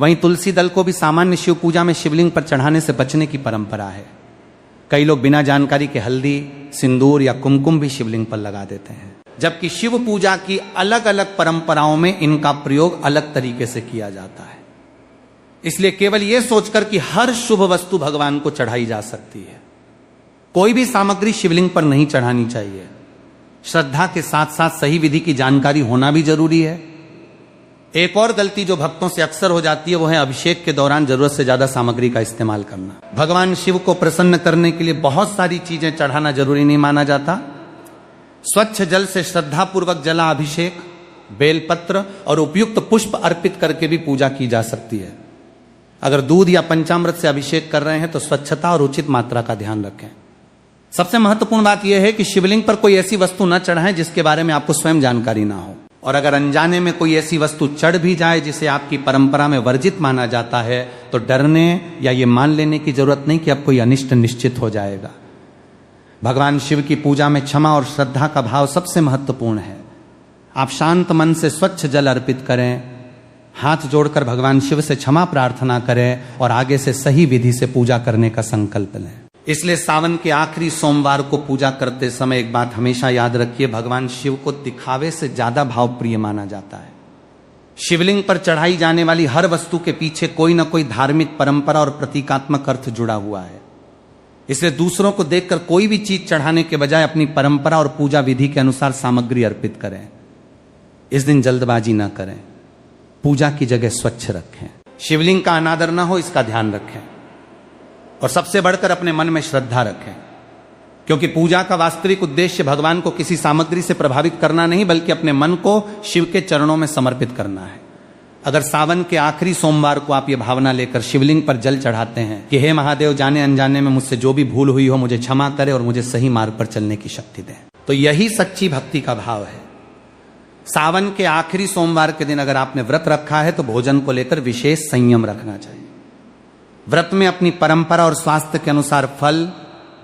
वहीं तुलसी दल को भी सामान्य शिव पूजा में शिवलिंग पर चढ़ाने से बचने की परंपरा है। कई लोग बिना जानकारी के हल्दी, सिंदूर या कुमकुम भी शिवलिंग पर लगा देते हैं, जबकि शिव पूजा की अलग अलग परंपराओं में इनका प्रयोग अलग तरीके से किया जाता है। इसलिए केवल यह सोचकर कि हर शुभ वस्तु भगवान को चढ़ाई जा सकती है, कोई भी सामग्री शिवलिंग पर नहीं चढ़ानी चाहिए। श्रद्धा के साथ साथ सही विधि की जानकारी होना भी जरूरी है। एक और गलती जो भक्तों से अक्सर हो जाती है वो है अभिषेक के दौरान जरूरत से ज्यादा सामग्री का इस्तेमाल करना। भगवान शिव को प्रसन्न करने के लिए बहुत सारी चीजें चढ़ाना जरूरी नहीं माना जाता। स्वच्छ जल से श्रद्धापूर्वक जला अभिषेक, बेलपत्र और उपयुक्त पुष्प अर्पित करके भी पूजा की जा सकती है। अगर दूध या पंचामृत से अभिषेक कर रहे हैं तो स्वच्छता और उचित मात्रा का ध्यान रखें। सबसे महत्वपूर्ण बात यह है कि शिवलिंग पर कोई ऐसी वस्तु न चढ़ाएं जिसके बारे में आपको स्वयं जानकारी ना हो, और अगर अनजाने में कोई ऐसी वस्तु चढ़ भी जाए जिसे आपकी परंपरा में वर्जित माना जाता है तो डरने या ये मान लेने की जरूरत नहीं कि अब कोई अनिष्ट निश्चित हो जाएगा। भगवान शिव की पूजा में क्षमा और श्रद्धा का भाव सबसे महत्वपूर्ण है। आप शांत मन से स्वच्छ जल अर्पित करें, हाथ जोड़कर भगवान शिव से क्षमा प्रार्थना करें और आगे से सही विधि से पूजा करने का संकल्प लें। इसलिए सावन के आखिरी सोमवार को पूजा करते समय एक बात हमेशा याद रखिए, भगवान शिव को दिखावे से ज्यादा भाव प्रिय माना जाता है। शिवलिंग पर चढ़ाई जाने वाली हर वस्तु के पीछे कोई ना कोई धार्मिक परंपरा और प्रतीकात्मक अर्थ जुड़ा हुआ है। इसलिए दूसरों को देखकर कोई भी चीज चढ़ाने के बजाय अपनी परंपरा और पूजा विधि के अनुसार सामग्री अर्पित करें। इस दिन जल्दबाजी ना करें, पूजा की जगह स्वच्छ रखें, शिवलिंग का अनादर ना हो इसका ध्यान रखें, और सबसे बढ़कर अपने मन में श्रद्धा रखें, क्योंकि पूजा का वास्तविक उद्देश्य भगवान को किसी सामग्री से प्रभावित करना नहीं बल्कि अपने मन को शिव के चरणों में समर्पित करना है। अगर सावन के आखिरी सोमवार को आप ये भावना लेकर शिवलिंग पर जल चढ़ाते हैं कि हे महादेव, जाने अनजाने में मुझसे जो भी भूल हुई हो मुझे क्षमा करे और मुझे सही मार्ग पर चलने की शक्ति दे, तो यही सच्ची भक्ति का भाव है। सावन के आखिरी सोमवार के दिन अगर आपने व्रत रखा है तो भोजन को लेकर विशेष संयम रखना चाहिए। व्रत में अपनी परंपरा और स्वास्थ्य के अनुसार फल,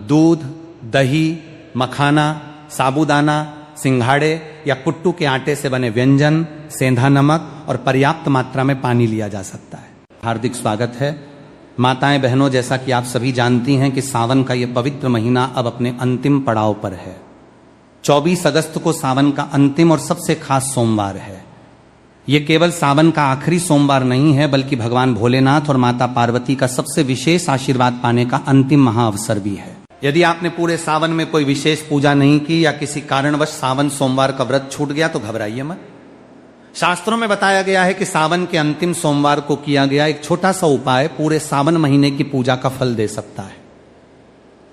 दूध, दही, मखाना, साबूदाना, सिंघाड़े या कुट्टू के आटे से बने व्यंजन, सेंधा नमक और पर्याप्त मात्रा में पानी लिया जा सकता है। हार्दिक स्वागत है माताएं बहनों। जैसा कि आप सभी जानती हैं कि सावन का ये पवित्र महीना अब अपने अंतिम पड़ाव पर है। 24 अगस्त को सावन का अंतिम और सबसे खास सोमवार है। ये केवल सावन का आखिरी सोमवार नहीं है, बल्कि भगवान भोलेनाथ और माता पार्वती का सबसे विशेष आशीर्वाद पाने का अंतिम महाअवसर भी है। यदि आपने पूरे सावन में कोई विशेष पूजा नहीं की या किसी कारणवश सावन सोमवार का व्रत छूट गया तो घबराइए मत। शास्त्रों में बताया गया है कि सावन के अंतिम सोमवार को किया गया एक छोटा सा उपाय पूरे सावन महीने की पूजा का फल दे सकता है।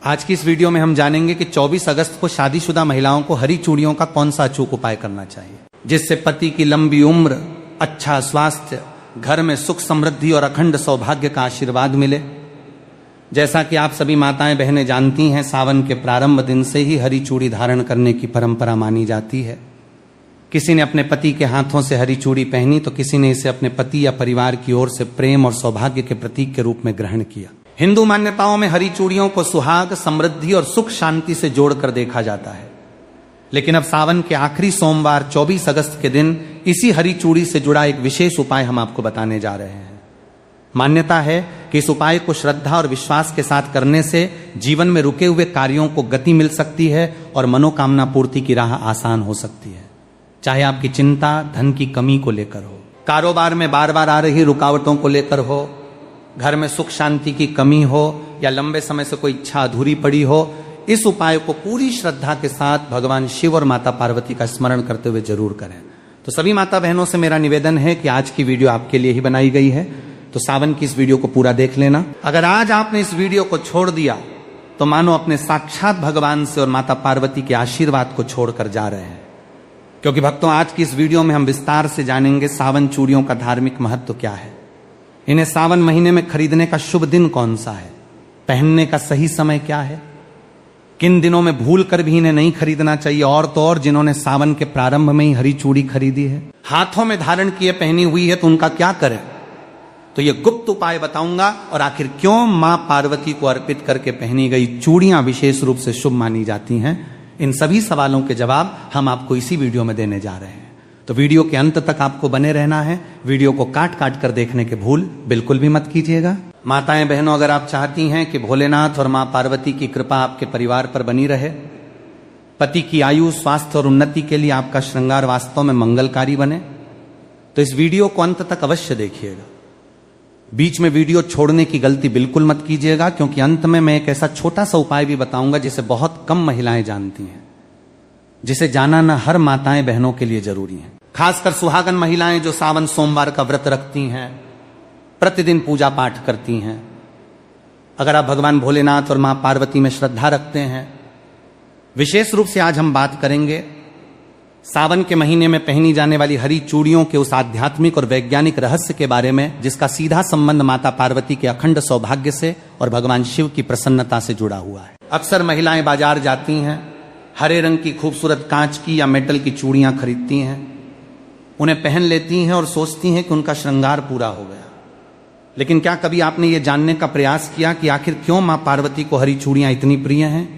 आज की इस वीडियो में हम जानेंगे कि 24 अगस्त को शादीशुदा महिलाओं को हरी चूड़ियों का कौन सा अचूक उपाय करना चाहिए, जिससे पति की लंबी उम्र, अच्छा स्वास्थ्य, घर में सुख समृद्धि और अखंड सौभाग्य का आशीर्वाद मिले। जैसा कि आप सभी माताएं बहनें जानती हैं, सावन के प्रारंभ दिन से ही हरी चूड़ी धारण करने की परंपरा मानी जाती है। किसी ने अपने पति के हाथों से हरी चूड़ी पहनी तो किसी ने इसे अपने पति या परिवार की ओर से प्रेम और सौभाग्य के प्रतीक के रूप में ग्रहण किया। हिंदू मान्यताओं में हरी चूड़ियों को सुहाग, समृद्धि और सुख शांति से जोड़कर देखा जाता है। लेकिन अब सावन के आखिरी सोमवार 24 अगस्त के दिन इसी हरी चूड़ी से जुड़ा एक विशेष उपाय हम आपको बताने जा रहे हैं। मान्यता है कि इस उपाय को श्रद्धा और विश्वास के साथ करने से जीवन में रुके हुए कार्यों को गति मिल सकती है और मनोकामना पूर्ति की राह आसान हो सकती है। चाहे आपकी चिंता धन की कमी को लेकर हो, कारोबार में बार बार आ रही रुकावटों को लेकर हो, घर में सुख शांति की कमी हो या लंबे समय से कोई इच्छा अधूरी पड़ी हो, इस उपाय को पूरी श्रद्धा के साथ भगवान शिव और माता पार्वती का स्मरण करते हुए जरूर करें। तो सभी माता बहनों से मेरा निवेदन है कि आज की वीडियो आपके लिए ही बनाई गई है, तो सावन की इस वीडियो को पूरा देख लेना। अगर आज आपने इस वीडियो को छोड़ दिया तो मानो अपने साक्षात भगवान से और माता पार्वती के आशीर्वाद को छोड़कर जा रहे हैं। क्योंकि भक्तों, आज की इस वीडियो में हम विस्तार से जानेंगे सावन चूड़ियों का धार्मिक महत्व क्या है, इन्हें सावन महीने में खरीदने का शुभ दिन कौन सा है, पहनने का सही समय क्या है, किन दिनों में भूल कर भी इन्हें नहीं खरीदना चाहिए, और तो और जिन्होंने सावन के प्रारंभ में ही हरी चूड़ी खरीदी है, हाथों में धारण किए पहनी हुई है, तो उनका क्या करें। तो ये गुप्त उपाय बताऊंगा, और आखिर क्यों मां पार्वती को अर्पित करके पहनी गई चूड़ियां विशेष रूप से शुभ मानी जाती हैं, इन सभी सवालों के जवाब हम आपको इसी वीडियो में देने जा रहे हैं। तो वीडियो के अंत तक आपको बने रहना है। वीडियो को काट काट कर देखने के भूल बिल्कुल भी मत कीजिएगा। माताएं बहनों, अगर आप चाहती हैं कि भोलेनाथ और मां पार्वती की कृपा आपके परिवार पर बनी रहे, पति की आयु, स्वास्थ्य और उन्नति के लिए आपका श्रृंगार वास्तव में मंगलकारी बने, तो इस वीडियो को अंत तक अवश्य देखिएगा। बीच में वीडियो छोड़ने की गलती बिल्कुल मत कीजिएगा, क्योंकि अंत में मैं एक ऐसा छोटा सा उपाय भी बताऊंगा जिसे बहुत कम महिलाएं जानती हैं, जिसे जानना हर माताएं बहनों के लिए जरूरी है। खासकर सुहागन महिलाएं जो सावन सोमवार का व्रत रखती हैं, प्रतिदिन पूजा पाठ करती हैं। अगर आप भगवान भोलेनाथ और मां पार्वती में श्रद्धा रखते हैं, विशेष रूप से आज हम बात करेंगे सावन के महीने में पहनी जाने वाली हरी चूड़ियों के उस आध्यात्मिक और वैज्ञानिक रहस्य के बारे में, जिसका सीधा संबंध माता पार्वती के अखंड सौभाग्य से और भगवान शिव की प्रसन्नता से जुड़ा हुआ है। अक्सर महिलाएं बाजार जाती हैं, हरे रंग की खूबसूरत कांच की या मेटल की चूड़ियां खरीदती हैं, उन्हें पहन लेती हैं और सोचती हैं कि उनका श्रृंगार पूरा हो गया। लेकिन क्या कभी आपने ये जानने का प्रयास किया कि आखिर क्यों मां पार्वती को हरी चूड़ियां इतनी प्रिय हैं?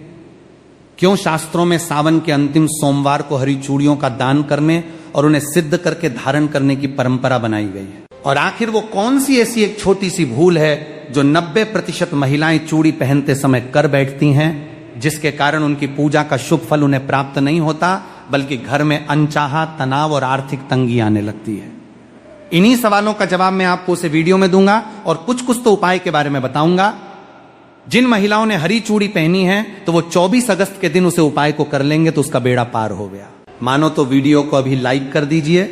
क्यों शास्त्रों में सावन के अंतिम सोमवार को हरी चूड़ियों का दान करने और उन्हें सिद्ध करके धारण करने की परंपरा बनाई गई है? और आखिर वो कौन सी ऐसी एक छोटी सी भूल है जो 90% महिलाएं चूड़ी पहनते समय कर बैठती हैं, जिसके कारण उनकी पूजा का शुभ फल उन्हें प्राप्त नहीं होता, बल्कि घर में अनचाहा तनाव और आर्थिक तंगी आने लगती है? इन्हीं सवालों का जवाब मैं आपको उसे वीडियो में दूंगा, और कुछ तो उपाय के बारे में बताऊंगा। जिन महिलाओं ने हरी चूड़ी पहनी है तो वो 24 अगस्त के दिन उसे उपाय को कर लेंगे तो उसका बेड़ा पार हो गया। मानो तो वीडियो को अभी लाइक कर दीजिए,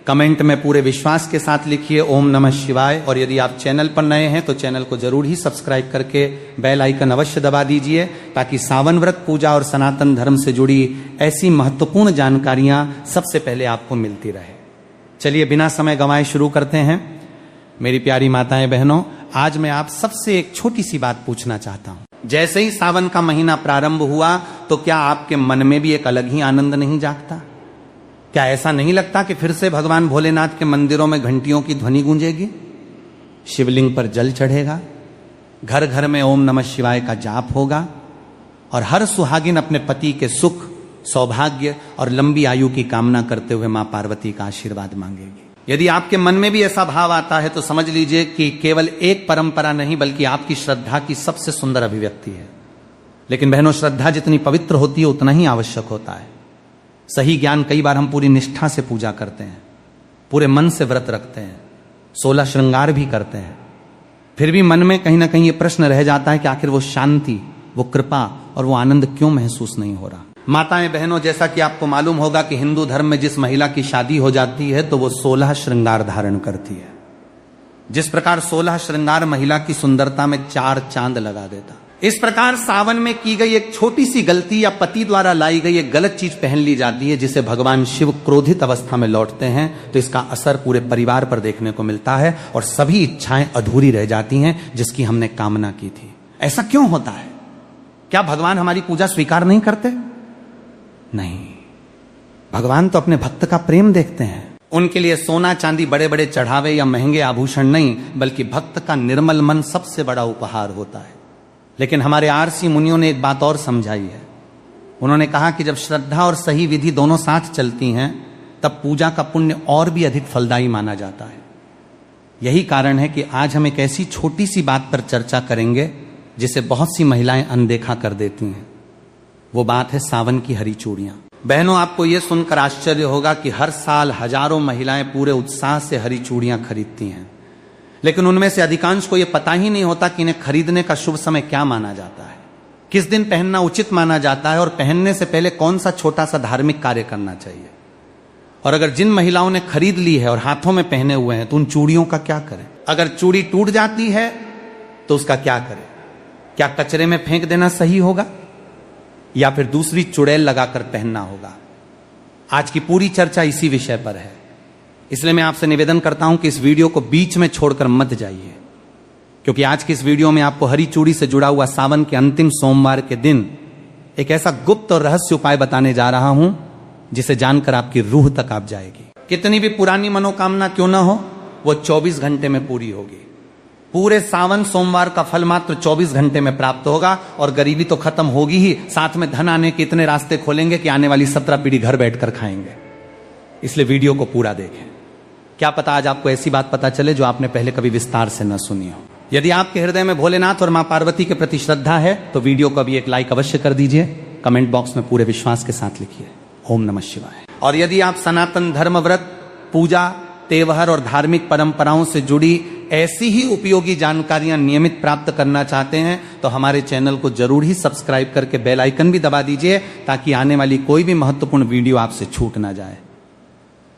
कमेंट में पूरे विश्वास के साथ लिखिए ओम नमः शिवाय, और यदि आप चैनल पर नए हैं तो चैनल को जरूर ही सब्सक्राइब करके बेल आइकन अवश्य दबा दीजिए, ताकि सावन व्रत पूजा और सनातन धर्म से जुड़ी ऐसी महत्वपूर्ण जानकारियां सबसे पहले आपको मिलती रहे। चलिए बिना समय गंवाए शुरू करते हैं। मेरी प्यारी माताएं बहनों, आज मैं आप सबसे एक छोटी सी बात पूछना चाहता हूं। जैसे ही सावन का महीना प्रारंभ हुआ तो क्या आपके मन में भी एक अलग ही आनंद नहीं जागता? क्या ऐसा नहीं लगता कि फिर से भगवान भोलेनाथ के मंदिरों में घंटियों की ध्वनि गूंजेगी, शिवलिंग पर जल चढ़ेगा, घर घर में ओम नमः शिवाय का जाप होगा, और हर सुहागिन अपने पति के सुख, सौभाग्य और लंबी आयु की कामना करते हुए मां पार्वती का आशीर्वाद मांगेगी। यदि आपके मन में भी ऐसा भाव आता है तो समझ लीजिए कि केवल एक परंपरा नहीं बल्कि आपकी श्रद्धा की सबसे सुंदर अभिव्यक्ति है। लेकिन बहनों, श्रद्धा जितनी पवित्र होती है उतना ही आवश्यक होता है। सही ज्ञान, कई बार हम पूरी निष्ठा से पूजा करते हैं, पूरे मन से व्रत रखते हैं, 16 श्रृंगार भी करते हैं, फिर भी मन में कहीं ना कहीं ये प्रश्न रह जाता है कि आखिर वो शांति, वो कृपा और वो आनंद क्यों महसूस नहीं हो रहा। माताएं बहनों, जैसा कि आपको मालूम होगा कि हिंदू धर्म में जिस महिला की शादी हो जाती है तो वो 16 श्रृंगार धारण करती है। जिस प्रकार 16 श्रृंगार महिला की सुंदरता में 4 चांद लगा देता, इस प्रकार सावन में की गई एक छोटी सी गलती या पति द्वारा लाई गई एक गलत चीज पहन ली जाती है, जिसे भगवान शिव क्रोधित अवस्था में लौटते हैं तो इसका असर पूरे परिवार पर देखने को मिलता है और सभी इच्छाएं अधूरी रह जाती हैं जिसकी हमने कामना की थी। ऐसा क्यों होता है? क्या भगवान हमारी पूजा स्वीकार नहीं करते? नहीं, भगवान तो अपने भक्त का प्रेम देखते हैं। उनके लिए सोना चांदी, बड़े बड़े चढ़ावे या महंगे आभूषण नहीं, बल्कि भक्त का निर्मल मन सबसे बड़ा उपहार होता है। लेकिन हमारे आरसी मुनियों ने एक बात और समझाई है। उन्होंने कहा कि जब श्रद्धा और सही विधि दोनों साथ चलती हैं तब पूजा का पुण्य और भी अधिक फलदायी माना जाता है। यही कारण है कि आज हम एक ऐसी छोटी सी बात पर चर्चा करेंगे जिसे बहुत सी महिलाएं अनदेखा कर देती हैं। वो बात है सावन की हरी चूड़ियां। बहनों, आपको यह सुनकर आश्चर्य होगा कि हर साल हजारों महिलाएं पूरे उत्साह से हरी चूड़ियां खरीदती हैं, लेकिन उनमें से अधिकांश को यह पता ही नहीं होता कि इन्हें खरीदने का शुभ समय क्या माना जाता है, किस दिन पहनना उचित माना जाता है और पहनने से पहले कौन सा छोटा सा धार्मिक कार्य करना चाहिए। और अगर जिन महिलाओं ने खरीद ली है और हाथों में पहने हुए हैं तो उन चूड़ियों का क्या करें? अगर चूड़ी टूट जाती है तो उसका क्या करें? क्या कचरे में फेंक देना सही होगा या फिर दूसरी चुड़ैल लगाकर पहनना होगा? आज की पूरी चर्चा इसी विषय पर है। इसलिए मैं आपसे निवेदन करता हूं कि इस वीडियो को बीच में छोड़कर मत जाइए, क्योंकि आज की इस वीडियो में आपको हरी चूड़ी से जुड़ा हुआ सावन के अंतिम सोमवार के दिन एक ऐसा गुप्त और रहस्य उपाय बताने जा रहा हूं जिसे जानकर आपकी रूह तक आप जाएगी। कितनी भी पुरानी मनोकामना क्यों ना हो, वो 24 घंटे में पूरी होगी। पूरे सावन सोमवार का फल मात्र 24 घंटे में प्राप्त होगा और गरीबी तो खत्म होगी ही, साथ में धन आने के इतने रास्ते खोलेंगे कि आने वाली 17 पीढ़ी घर बैठकर खाएंगे। इसलिए वीडियो को पूरा देखें। क्या पता आज आपको ऐसी बात पता चले जो आपने पहले कभी विस्तार से न सुनी हो। यदि आपके हृदय में भोलेनाथ और मां पार्वती के प्रति श्रद्धा है तो वीडियो को अभी एक लाइक अवश्य कर दीजिए। कमेंट बॉक्स में पूरे विश्वास के साथ लिखिए ओम नमः शिवाय। और यदि आप सनातन धर्म, व्रत, पूजा, त्योहार और धार्मिक परंपराओं से जुड़ी ऐसी ही उपयोगी जानकारियां नियमित प्राप्त करना चाहते हैं तो हमारे चैनल को जरूर ही सब्सक्राइब करके बेल आइकन भी दबा दीजिए ताकि आने वाली कोई भी महत्वपूर्ण वीडियो आपसे छूट ना जाए।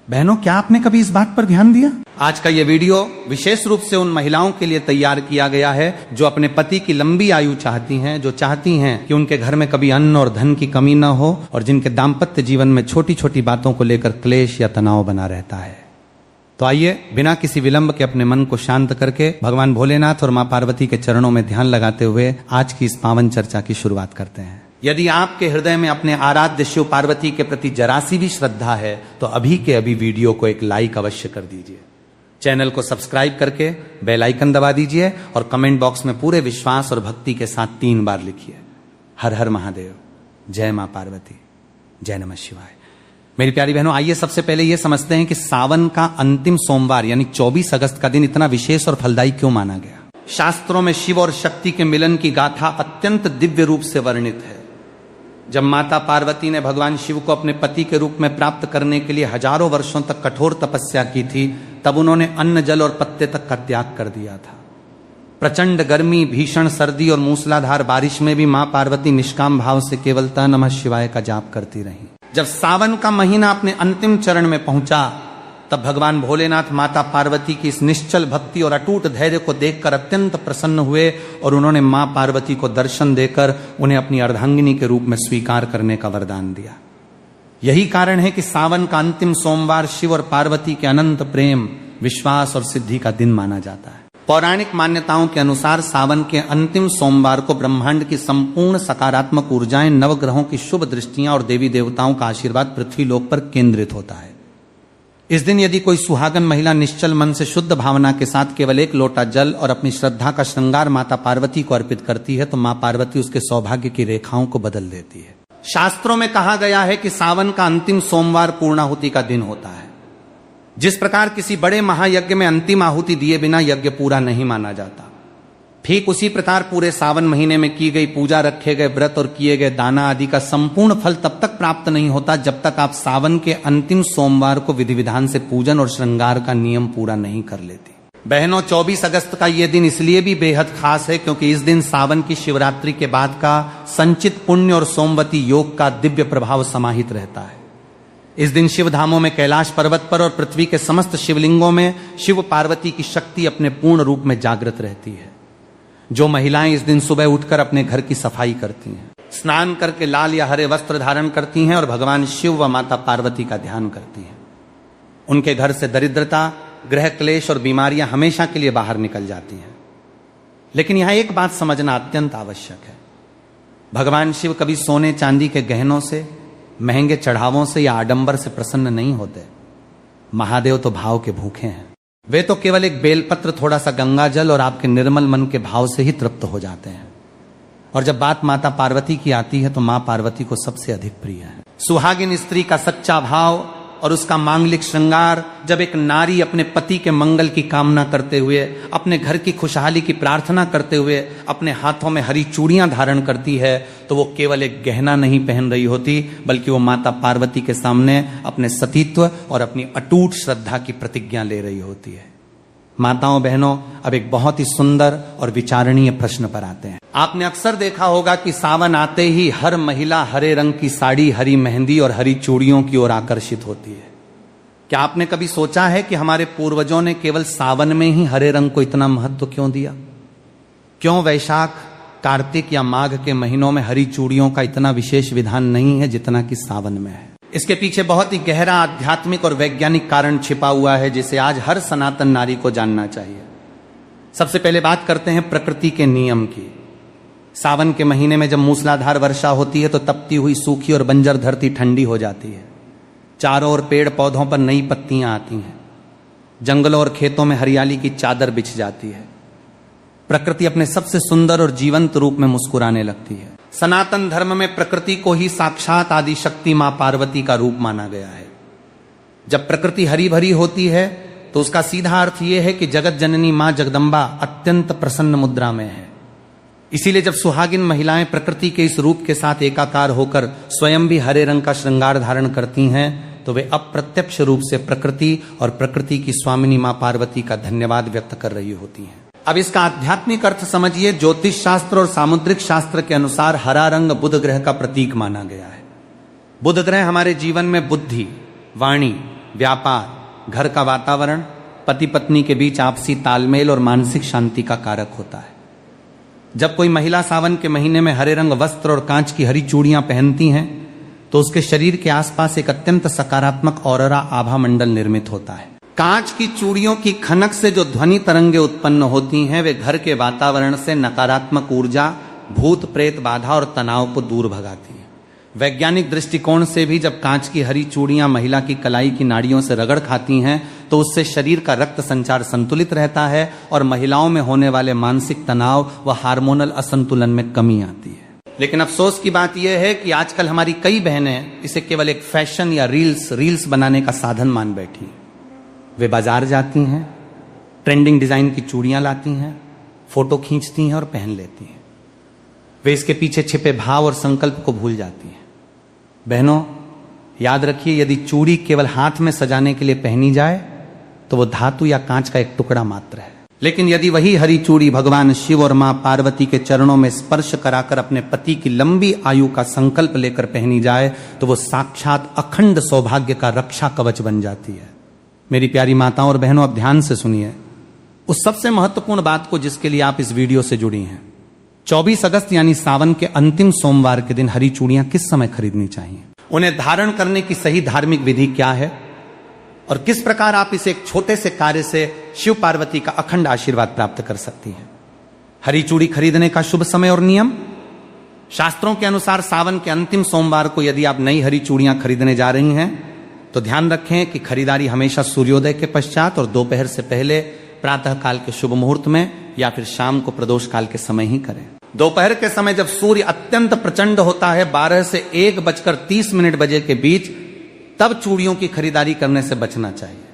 बहनों, क्या आपने कभी इस बात पर ध्यान दिया? आज का यह वीडियो विशेष रूप से उन महिलाओं के लिए तैयार किया गया है जो अपने पति की लंबी आयु चाहती हैं, जो चाहती हैं कि उनके घर में कभी अन्न और धन की कमी न हो और जिनके दाम्पत्य जीवन में छोटी छोटी बातों को लेकर क्लेश या तनाव बना रहता है। तो आइए बिना किसी विलंब के अपने मन को शांत करके भगवान भोलेनाथ और मां पार्वती के चरणों में ध्यान लगाते हुए आज की इस पावन चर्चा की शुरुआत करते हैं। यदि आपके हृदय में अपने आराध्य शिव पार्वती के प्रति जरा सी भी श्रद्धा है तो अभी के अभी वीडियो को एक लाइक अवश्य कर दीजिए। चैनल को सब्सक्राइब करके बेल आइकन दबा दीजिए और कमेंट बॉक्स में पूरे विश्वास और भक्ति के साथ 3 बार लिखिए हर हर महादेव, जय मां पार्वती, जय नमः शिवाय। मेरी प्यारी बहनों, आइए सबसे पहले यह समझते हैं कि सावन का अंतिम सोमवार यानी 24 अगस्त का दिन इतना विशेष और फलदायी क्यों माना गया। शास्त्रों में शिव और शक्ति के मिलन की गाथा अत्यंत दिव्य रूप से वर्णित है। जब माता पार्वती ने भगवान शिव को अपने पति के रूप में प्राप्त करने के लिए हजारों वर्षों तक कठोर तपस्या की थी, तब उन्होंने अन्न, जल और पत्ते तक का त्याग कर दिया था। प्रचंड गर्मी, भीषण सर्दी और मूसलाधार बारिश में भी मां पार्वती निष्काम भाव से केवल नमः शिवाय का जाप करती रहीं। जब सावन का महीना अपने अंतिम चरण में पहुंचा तब भगवान भोलेनाथ माता पार्वती की इस निश्चल भक्ति और अटूट धैर्य को देखकर अत्यंत प्रसन्न हुए और उन्होंने मां पार्वती को दर्शन देकर उन्हें अपनी अर्धांगिनी के रूप में स्वीकार करने का वरदान दिया। यही कारण है कि सावन का अंतिम सोमवार शिव और पार्वती के अनंत प्रेम, विश्वास और सिद्धि का दिन माना जाता है। पौराणिक मान्यताओं के अनुसार सावन के अंतिम सोमवार को ब्रह्मांड की संपूर्ण सकारात्मक ऊर्जाएं, नवग्रहों की शुभ दृष्टियां और देवी देवताओं का आशीर्वाद पृथ्वी लोक पर केंद्रित होता है। इस दिन यदि कोई सुहागन महिला निश्चल मन से शुद्ध भावना के साथ केवल एक लोटा जल और अपनी श्रद्धा का श्रृंगार माता पार्वती को अर्पित करती है तो मां पार्वती उसके सौभाग्य की रेखाओं को बदल देती है। शास्त्रों में कहा गया है कि सावन का अंतिम सोमवार पूर्णाहुति का दिन होता है। जिस प्रकार किसी बड़े महायज्ञ में अंतिम आहुति दिए बिना यज्ञ पूरा नहीं माना जाता, ठीक उसी प्रकार पूरे सावन महीने में की गई पूजा, रखे गए व्रत और किए गए दाना आदि का संपूर्ण फल तब तक प्राप्त नहीं होता जब तक आप सावन के अंतिम सोमवार को विधि विधान से पूजन और श्रृंगार का नियम पूरा नहीं कर लेती। बहनों, 24 अगस्त का यह दिन इसलिए भी बेहद खास है क्योंकि इस दिन सावन की शिवरात्रि के बाद का संचित पुण्य और सोमवती योग का दिव्य प्रभाव समाहित रहता है। इस दिन शिव धामों में कैलाश पर्वत पर और पृथ्वी के समस्त शिवलिंगों में शिव पार्वती की शक्ति अपने पूर्ण रूप में जागृत रहती है। जो महिलाएं इस दिन सुबह उठकर अपने घर की सफाई करती हैं, स्नान करके लाल या हरे वस्त्र धारण करती हैं और भगवान शिव व माता पार्वती का ध्यान करती हैं, उनके घर से दरिद्रता, ग्रह क्लेश और बीमारियां हमेशा के लिए बाहर निकल जाती हैं। लेकिन यहां एक बात समझना अत्यंत आवश्यक है। भगवान शिव कभी सोने चांदी के गहनों से, महंगे चढ़ावों से या आडंबर से प्रसन्न नहीं होते। महादेव तो भाव के भूखे हैं। वे तो केवल एक बेलपत्र, थोड़ा सा गंगा जल और आपके निर्मल मन के भाव से ही तृप्त हो जाते हैं। और जब बात माता पार्वती की आती है तो मां पार्वती को सबसे अधिक प्रिय है। सुहागिन स्त्री का सच्चा भाव और उसका मांगलिक श्रृंगार, जब एक नारी अपने पति के मंगल की कामना करते हुए, अपने घर की खुशहाली की प्रार्थना करते हुए अपने हाथों में हरी चूड़ियां धारण करती है तो वो केवल एक गहना नहीं पहन रही होती, बल्कि वो माता पार्वती के सामने अपने सतीत्व और अपनी अटूट श्रद्धा की प्रतिज्ञा ले रही होती है। माताओं बहनों, अब एक बहुत ही सुंदर और विचारणीय प्रश्न पर आते हैं। आपने अक्सर देखा होगा कि सावन आते ही हर महिला हरे रंग की साड़ी, हरी मेहंदी और हरी चूड़ियों की ओर आकर्षित होती है। क्या आपने कभी सोचा है कि हमारे पूर्वजों ने केवल सावन में ही हरे रंग को इतना महत्व क्यों दिया? क्यों वैशाख, कार्तिक या माघ के महीनों में हरी चूड़ियों का इतना विशेष विधान नहीं है जितना कि सावन में है? इसके पीछे बहुत ही गहरा आध्यात्मिक और वैज्ञानिक कारण छिपा हुआ है जिसे आज हर सनातन नारी को जानना चाहिए। सबसे पहले बात करते हैं प्रकृति के नियम की। सावन के महीने में जब मूसलाधार वर्षा होती है तो तपती हुई सूखी और बंजर धरती ठंडी हो जाती है। चारों ओर पेड़ पौधों पर नई पत्तियां आती हैं। जंगलों और खेतों में हरियाली की चादर बिछ जाती है। प्रकृति अपने सबसे सुंदर और जीवंत रूप में मुस्कुराने लगती है। सनातन धर्म में प्रकृति को ही साक्षात आदि शक्ति मां पार्वती का रूप माना गया है। जब प्रकृति हरी भरी होती है तो उसका सीधा अर्थ यह है कि जगत जननी मां जगदम्बा अत्यंत प्रसन्न मुद्रा में है। इसीलिए जब सुहागिन महिलाएं प्रकृति के इस रूप के साथ एकाकार होकर स्वयं भी हरे रंग का श्रृंगार धारण करती हैं तो वे अप्रत्यक्ष रूप से प्रकृति और प्रकृति की स्वामिनी मां पार्वती का धन्यवाद व्यक्त कर रही होती हैं। अब इसका आध्यात्मिक अर्थ समझिए। ज्योतिष शास्त्र और सामुद्रिक शास्त्र के अनुसार हरा रंग बुध ग्रह का प्रतीक माना गया है। बुध ग्रह हमारे जीवन में बुद्धि, वाणी, व्यापार, घर का वातावरण, पति पत्नी के बीच आपसी तालमेल और मानसिक शांति का कारक होता है। जब कोई महिला सावन के महीने में हरे रंग वस्त्र और कांच की हरी चूड़ियां पहनती हैं तो उसके शरीर के आसपास एक अत्यंत सकारात्मक ऑरा आभा मंडल निर्मित होता है। कांच की चूड़ियों की खनक से जो ध्वनि तरंगे उत्पन्न होती हैं वे घर के वातावरण से नकारात्मक ऊर्जा, भूत प्रेत बाधा और तनाव को दूर भगाती हैं। वैज्ञानिक दृष्टिकोण से भी जब कांच की हरी चूड़ियां महिला की कलाई की नाड़ियों से रगड़ खाती हैं तो उससे शरीर का रक्त संचार संतुलित रहता है और महिलाओं में होने वाले मानसिक तनाव व हार्मोनल असंतुलन में कमी आती है। लेकिन अफसोस की बात यह है कि आजकल हमारी कई बहनें इसे केवल एक फैशन या रील्स बनाने का साधन मान बैठी हैं। वे बाजार जाती हैं, ट्रेंडिंग डिजाइन की चूड़ियां लाती हैं, फोटो खींचती हैं और पहन लेती हैं। वे इसके पीछे छिपे भाव और संकल्प को भूल जाती हैं। बहनों, याद रखिए, यदि चूड़ी केवल हाथ में सजाने के लिए पहनी जाए तो वो धातु या कांच का एक टुकड़ा मात्र है। लेकिन यदि वही हरी चूड़ी भगवान शिव और मां पार्वती के चरणों में स्पर्श कराकर अपने पति की लंबी आयु का संकल्प लेकर पहनी जाए तो वो साक्षात अखंड सौभाग्य का रक्षा कवच बन जाती है। मेरी प्यारी माताओं और बहनों, अब ध्यान से सुनिए उस सबसे महत्वपूर्ण बात को जिसके लिए आप इस वीडियो से जुड़ी हैं। 24 अगस्त यानी सावन के अंतिम सोमवार के दिन हरी चूड़ियां किस समय खरीदनी चाहिए? उन्हें धारण करने की सही धार्मिक विधि क्या है और किस प्रकार आप इसे एक छोटे से कार्य से शिव पार्वती का अखंड आशीर्वाद प्राप्त कर सकती हैं? हरी चूड़ी खरीदने का शुभ समय और नियम। शास्त्रों के अनुसार सावन के अंतिम सोमवार को यदि आप नई हरी चूड़ियां खरीदने जा रही हैं तो ध्यान रखें कि खरीदारी हमेशा सूर्योदय के पश्चात और दोपहर से पहले प्रातः काल के शुभ मुहूर्त में या फिर शाम को प्रदोष काल के समय ही करें। दोपहर के समय जब सूर्य अत्यंत प्रचंड होता है 12 से 1:30 बजे के बीच, तब चूड़ियों की खरीदारी करने से बचना चाहिए।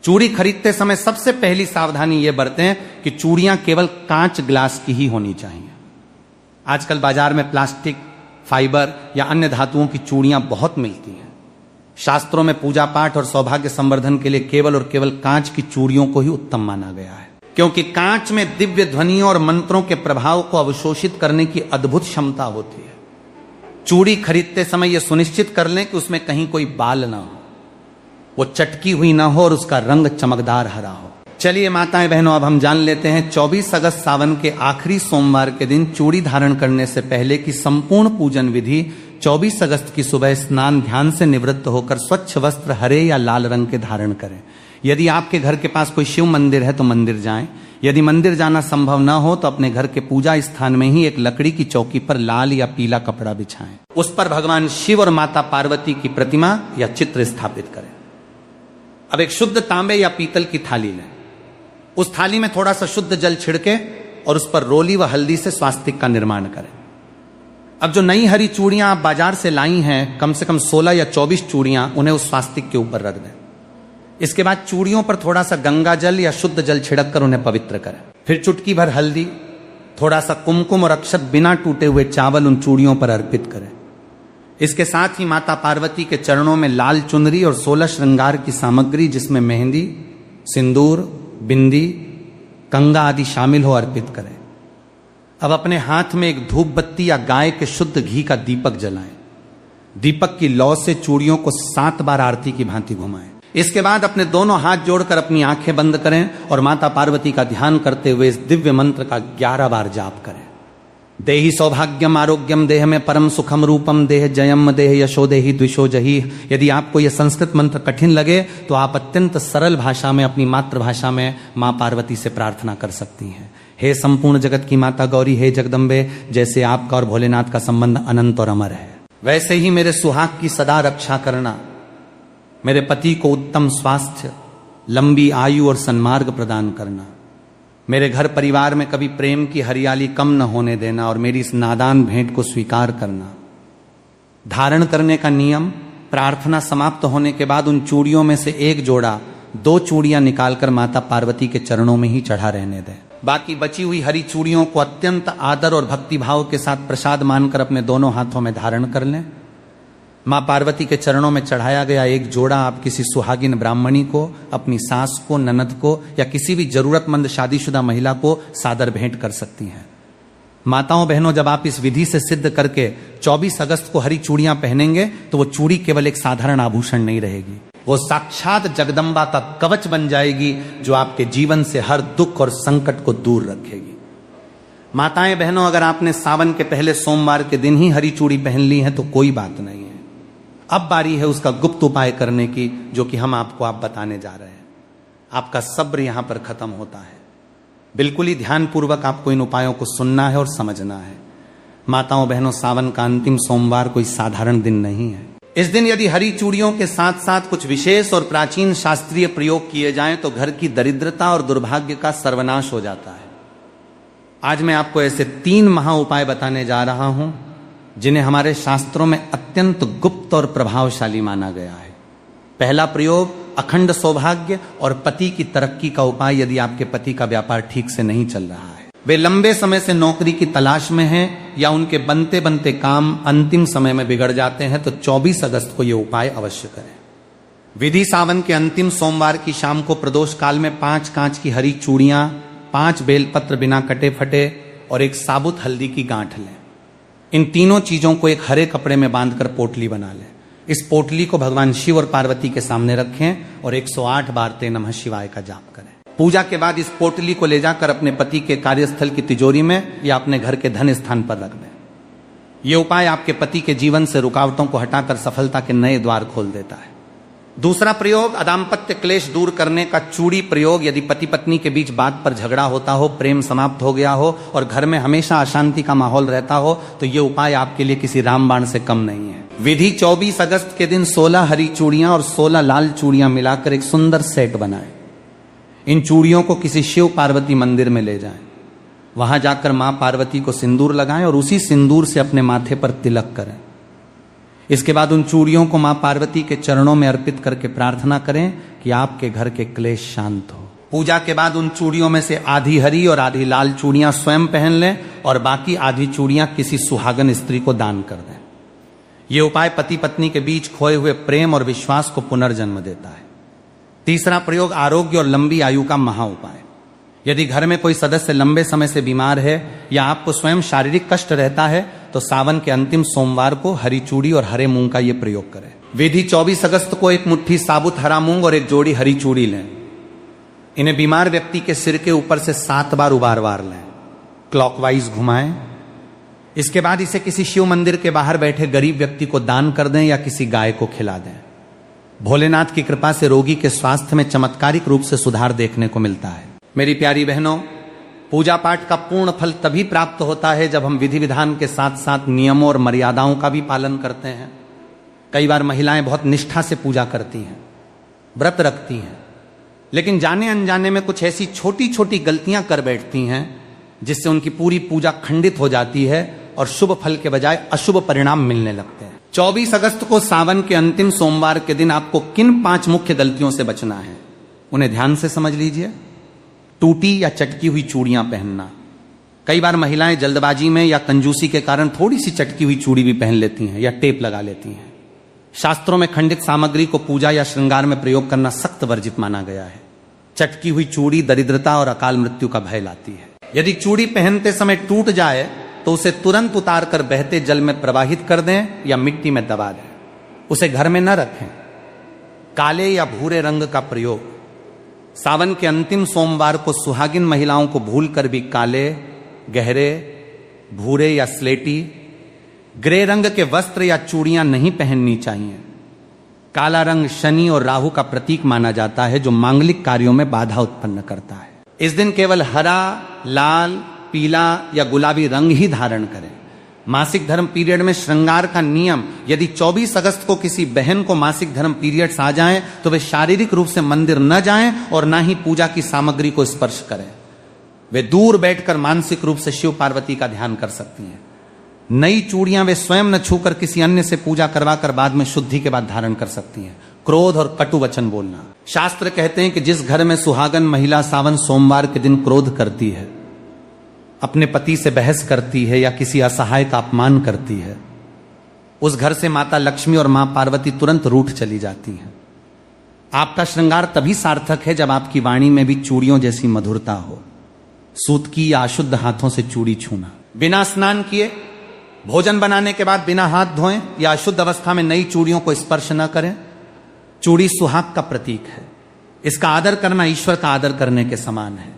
चूड़ी खरीदते समय सबसे पहली सावधानी यह बरतें कि चूड़ियां केवल कांच ग्लास की ही होनी चाहिए। आजकल बाजार में प्लास्टिक, फाइबर या अन्य धातुओं की चूड़ियां बहुत मिलती हैं। शास्त्रों में पूजा पाठ और सौभाग्य संवर्धन के लिए केवल और केवल कांच की चूड़ियों को ही उत्तम माना गया है, क्योंकि कांच में दिव्य ध्वनियों और मंत्रों के प्रभाव को अवशोषित करने की अद्भुत क्षमता होती है। चूड़ी खरीदते समय यह सुनिश्चित कर लें कि उसमें कहीं कोई बाल ना हो, वो चटकी हुई ना हो और उसका रंग चमकदार हरा हो। चलिए माताएं बहनों, अब हम जान लेते हैं 24 अगस्त सावन के आखिरी सोमवार के दिन चूड़ी धारण करने से पहले की संपूर्ण पूजन विधि। 24 अगस्त की सुबह स्नान ध्यान से निवृत्त होकर स्वच्छ वस्त्र हरे या लाल रंग के धारण करें। यदि आपके घर के पास कोई शिव मंदिर है तो मंदिर जाएं। यदि मंदिर जाना संभव न हो तो अपने घर के पूजा स्थान में ही एक लकड़ी की चौकी पर लाल या पीला कपड़ा बिछाएं। उस पर भगवान शिव और माता पार्वती की प्रतिमा या चित्र स्थापित करें। अब एक शुद्ध तांबे या पीतल की थाली लें। उस थाली में थोड़ा सा शुद्ध जल छिड़के और उस पर रोली व हल्दी से स्वास्तिक का निर्माण करें। अब जो नई हरी चूड़ियां आप बाजार से लाई हैं, कम से कम 16 या 24 चूड़ियां, उन्हें उस स्वास्तिक के ऊपर रख दें। इसके बाद चूड़ियों पर थोड़ा सा गंगा जल या शुद्ध जल छिड़क कर उन्हें पवित्र करें। फिर चुटकी भर हल्दी, थोड़ा सा कुमकुम और अक्षत बिना टूटे हुए चावल उन चूड़ियों पर अर्पित करें। इसके साथ ही माता पार्वती के चरणों में लाल चुनरी और 16 श्रृंगार की सामग्री, जिसमें मेहंदी, सिंदूर, बिंदी, कंगा आदि शामिल हो, अर्पित करें। अब अपने हाथ में एक धूप बत्ती या गाय के शुद्ध घी का दीपक जलाएं। दीपक की लौ से चूड़ियों को 7 बार आरती की भांति घुमाएं। इसके बाद अपने दोनों हाथ जोड़कर अपनी आंखें बंद करें और माता पार्वती का ध्यान करते हुए इस दिव्य मंत्र का 11 बार जाप करें। देहि सौभाग्यम आरोग्यम देह में परम सुखम रूपम देह जयम देह यशो देहि द्विषो जही। यदि आपको यह संस्कृत मंत्र कठिन लगे तो आप अत्यंत सरल भाषा में, अपनी मातृभाषा में मां पार्वती से प्रार्थना कर सकती हैं। हे संपूर्ण जगत की माता गौरी, हे जगदम्बे, जैसे आपका और भोलेनाथ का संबंध अनंत और अमर है, वैसे ही मेरे सुहाग की सदा रक्षा करना। मेरे पति को उत्तम स्वास्थ्य, लंबी आयु और सन्मार्ग प्रदान करना। मेरे घर परिवार में कभी प्रेम की हरियाली कम न होने देना और मेरी इस नादान भेंट को स्वीकार करना। धारण करने का नियम, प्रार्थना समाप्त होने के बाद उन चूड़ियों में से एक जोड़ा, 2 चूड़ियां निकालकर माता पार्वती के चरणों में ही चढ़ा रहने दें। बाकी बची हुई हरी चूड़ियों को अत्यंत आदर और भक्तिभाव के साथ प्रसाद मानकर अपने दोनों हाथों में धारण कर लें। मां पार्वती के चरणों में चढ़ाया गया एक जोड़ा आप किसी सुहागिन ब्राह्मणी को, अपनी सास को, ननद को या किसी भी जरूरतमंद शादीशुदा महिला को सादर भेंट कर सकती हैं। माताओं बहनों, जब आप इस विधि से सिद्ध करके 24 अगस्त को हरी चूड़ियां पहनेंगे तो वो चूड़ी केवल एक साधारण आभूषण नहीं रहेगी, वो साक्षात जगदम्बा का कवच बन जाएगी जो आपके जीवन से हर दुख और संकट को दूर रखेगी। माताएं बहनों, अगर आपने सावन के पहले सोमवार के दिन ही हरी चूड़ी पहन ली है तो कोई बात नहीं है। अब बारी है उसका गुप्त उपाय करने की, जो कि हम आपको बताने जा रहे हैं। आपका सब्र यहां पर खत्म होता है। बिल्कुल ही ध्यानपूर्वक आपको इन उपायों को सुनना है और समझना है। माताओं बहनों, सावन का अंतिम सोमवार कोई साधारण दिन नहीं है। इस दिन यदि हरी चूड़ियों के साथ साथ कुछ विशेष और प्राचीन शास्त्रीय प्रयोग किए जाएं तो घर की दरिद्रता और दुर्भाग्य का सर्वनाश हो जाता है। आज मैं आपको ऐसे 3 महा उपाय बताने जा रहा हूं जिन्हें हमारे शास्त्रों में अत्यंत गुप्त और प्रभावशाली माना गया है। पहला प्रयोग, अखंड सौभाग्य और पति की तरक्की का उपाय। यदि आपके पति का व्यापार ठीक से नहीं चल रहा है, वे लंबे समय से नौकरी की तलाश में हैं या उनके बनते बनते काम अंतिम समय में बिगड़ जाते हैं, तो 24 अगस्त को यह उपाय अवश्य करें। विधि, सावन के अंतिम सोमवार की शाम को प्रदोष काल में 5 कांच की हरी चूड़ियां, 5 बेलपत्र बिना कटे फटे और एक साबुत हल्दी की गांठ लें। इन तीनों चीजों को एक हरे कपड़े में बांधकर पोटली बना लें। इस पोटली को भगवान शिव और पार्वती के सामने रखें और 108 बार ते नमः शिवाय का जाप करें। पूजा के बाद इस पोटली को ले जाकर अपने पति के कार्यस्थल की तिजोरी में या अपने घर के धन स्थान पर रख दें। यह उपाय आपके पति के जीवन से रुकावटों को हटाकर सफलता के नए द्वार खोल देता है। दूसरा प्रयोग, अदाम्पत्य क्लेश दूर करने का चूड़ी प्रयोग। यदि पति पत्नी के बीच बात पर झगड़ा होता हो, प्रेम समाप्त हो गया हो और घर में हमेशा अशांति का माहौल रहता हो, तो ये उपाय आपके लिए किसी रामबाण से कम नहीं है। विधि 24 अगस्त के दिन 16 हरी चूड़ियां और 16 लाल चूड़ियां मिलाकर एक सुंदर सेट बनाएं। इन चूड़ियों को किसी शिव पार्वती मंदिर में ले जाएं। वहां जाकर मां पार्वती को सिंदूर लगाएं और उसी सिंदूर से अपने माथे पर तिलक करें। इसके बाद उन चूड़ियों को मां पार्वती के चरणों में अर्पित करके प्रार्थना करें कि आपके घर के क्लेश शांत हो। पूजा के बाद उन चूड़ियों में से आधी हरी और आधी लाल चूड़ियां स्वयं पहन लें और बाकी आधी चूड़ियां किसी सुहागन स्त्री को दान कर दें। यह उपाय पति पत्नी के बीच खोए हुए प्रेम और विश्वास को पुनर्जन्म देता है। तीसरा प्रयोग, आरोग्य और लंबी आयु का महा उपाय। यदि घर में कोई सदस्य लंबे समय से बीमार है या आपको स्वयं शारीरिक कष्ट रहता है तो सावन के अंतिम सोमवार को हरी चूड़ी और हरे मूंग का यह प्रयोग करें। विधि 24 अगस्त को एक मुट्ठी साबुत हरा मूंग और एक जोड़ी हरी चूड़ी लें। इन्हें बीमार व्यक्ति के सिर के ऊपर से 7 बार उबार लें, क्लॉकवाइज घुमाएं। इसके बाद इसे किसी शिव मंदिर के बाहर बैठे गरीब व्यक्ति को दान कर दें या किसी गाय को खिला दें। भोलेनाथ की कृपा से रोगी के स्वास्थ्य में चमत्कारिक रूप से सुधार देखने को मिलता है। मेरी प्यारी बहनों, पूजा पाठ का पूर्ण फल तभी प्राप्त होता है जब हम विधि विधान के साथ साथ नियमों और मर्यादाओं का भी पालन करते हैं। कई बार महिलाएं बहुत निष्ठा से पूजा करती हैं, व्रत रखती हैं, लेकिन जाने अनजाने में कुछ ऐसी छोटी छोटी गलतियां कर बैठती हैं जिससे उनकी पूरी पूजा खंडित हो जाती है और शुभ फल के बजाय अशुभ परिणाम मिलने लगते हैं। 24 अगस्त को सावन के अंतिम सोमवार के दिन आपको किन 5 मुख्य गलतियों से बचना है, उन्हें ध्यान से समझ लीजिए। टूटी या चटकी हुई चूड़ियां पहनना। कई बार महिलाएं जल्दबाजी में या कंजूसी के कारण थोड़ी सी चटकी हुई चूड़ी भी पहन लेती हैं या टेप लगा लेती हैं। शास्त्रों में खंडित सामग्री को पूजा या श्रृंगार में प्रयोग करना सख्त वर्जित माना गया है। चटकी हुई चूड़ी दरिद्रता और अकाल मृत्यु का भय लाती है। यदि चूड़ी पहनते समय टूट जाए तो उसे तुरंत उतार कर बहते जल में प्रवाहित कर दें या मिट्टी में दबा दें। उसे घर में न रखें। काले या भूरे रंग का प्रयोग। सावन के अंतिम सोमवार को सुहागिन महिलाओं को भूलकर भी काले, गहरे, भूरे या स्लेटी, ग्रे रंग के वस्त्र या चूड़ियां नहीं पहननी चाहिए। काला रंग शनि और राहु का प्रतीक माना जाता है जो मांगलिक कार्यों में बाधा उत्पन्न करता है। इस दिन केवल हरा, लाल, पीला या गुलाबी रंग ही धारण करें। मासिक धर्म पीरियड में श्रृंगार का नियम, यदि 24 अगस्त को किसी बहन को मासिक धर्म पीरियड्स आ जाएं तो वे शारीरिक रूप से मंदिर न जाएं और ना ही पूजा की सामग्री को स्पर्श करें। वे दूर बैठकर मानसिक रूप से शिव पार्वती का ध्यान कर सकती हैं। नई चूड़ियां वे स्वयं न छूकर किसी अन्य से पूजा करवाकर बाद में शुद्धि के बाद धारण कर सकती हैं। क्रोध और कटु वचन बोलना। शास्त्र कहते हैं कि जिस घर में सुहागन महिला सावन सोमवार के दिन क्रोध करती है, अपने पति से बहस करती है या किसी असहाय का अपमान करती है, उस घर से माता लक्ष्मी और मां पार्वती तुरंत रूठ चली जाती हैं। आपका श्रृंगार तभी सार्थक है जब आपकी वाणी में भी चूड़ियों जैसी मधुरता हो। सूत की या अशुद्ध हाथों से चूड़ी छूना। बिना स्नान किए भोजन बनाने के बाद बिना हाथ धोएं या अशुद्ध अवस्था में नई चूड़ियों को स्पर्श न करें। चूड़ी सुहाग का प्रतीक है। इसका आदर करना ईश्वर का आदर करने के समान है।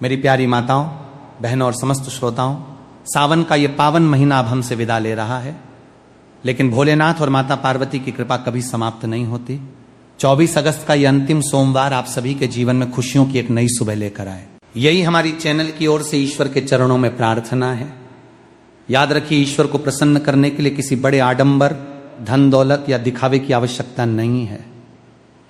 मेरी प्यारी माताओं, बहनों और समस्त श्रोताओं, सावन का ये पावन महीना अब हमसे विदा ले रहा है, लेकिन भोलेनाथ और माता पार्वती की कृपा कभी समाप्त नहीं होती। 24 अगस्त का ये अंतिम सोमवार आप सभी के जीवन में खुशियों की एक नई सुबह लेकर आए, यही हमारी चैनल की ओर से ईश्वर के चरणों में प्रार्थना है। याद रखिए, ईश्वर को प्रसन्न करने के लिए किसी बड़े आडंबर, धन दौलत या दिखावे की आवश्यकता नहीं है।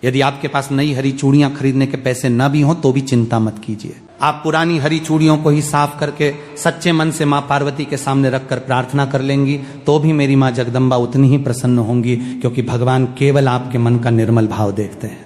यदि आपके पास नई हरी चूड़ियां खरीदने के पैसे न भी हों तो भी चिंता मत कीजिए। आप पुरानी हरी चूड़ियों को ही साफ करके सच्चे मन से मां पार्वती के सामने रखकर प्रार्थना कर लेंगी तो भी मेरी मां जगदम्बा उतनी ही प्रसन्न होंगी, क्योंकि भगवान केवल आपके मन का निर्मल भाव देखते हैं।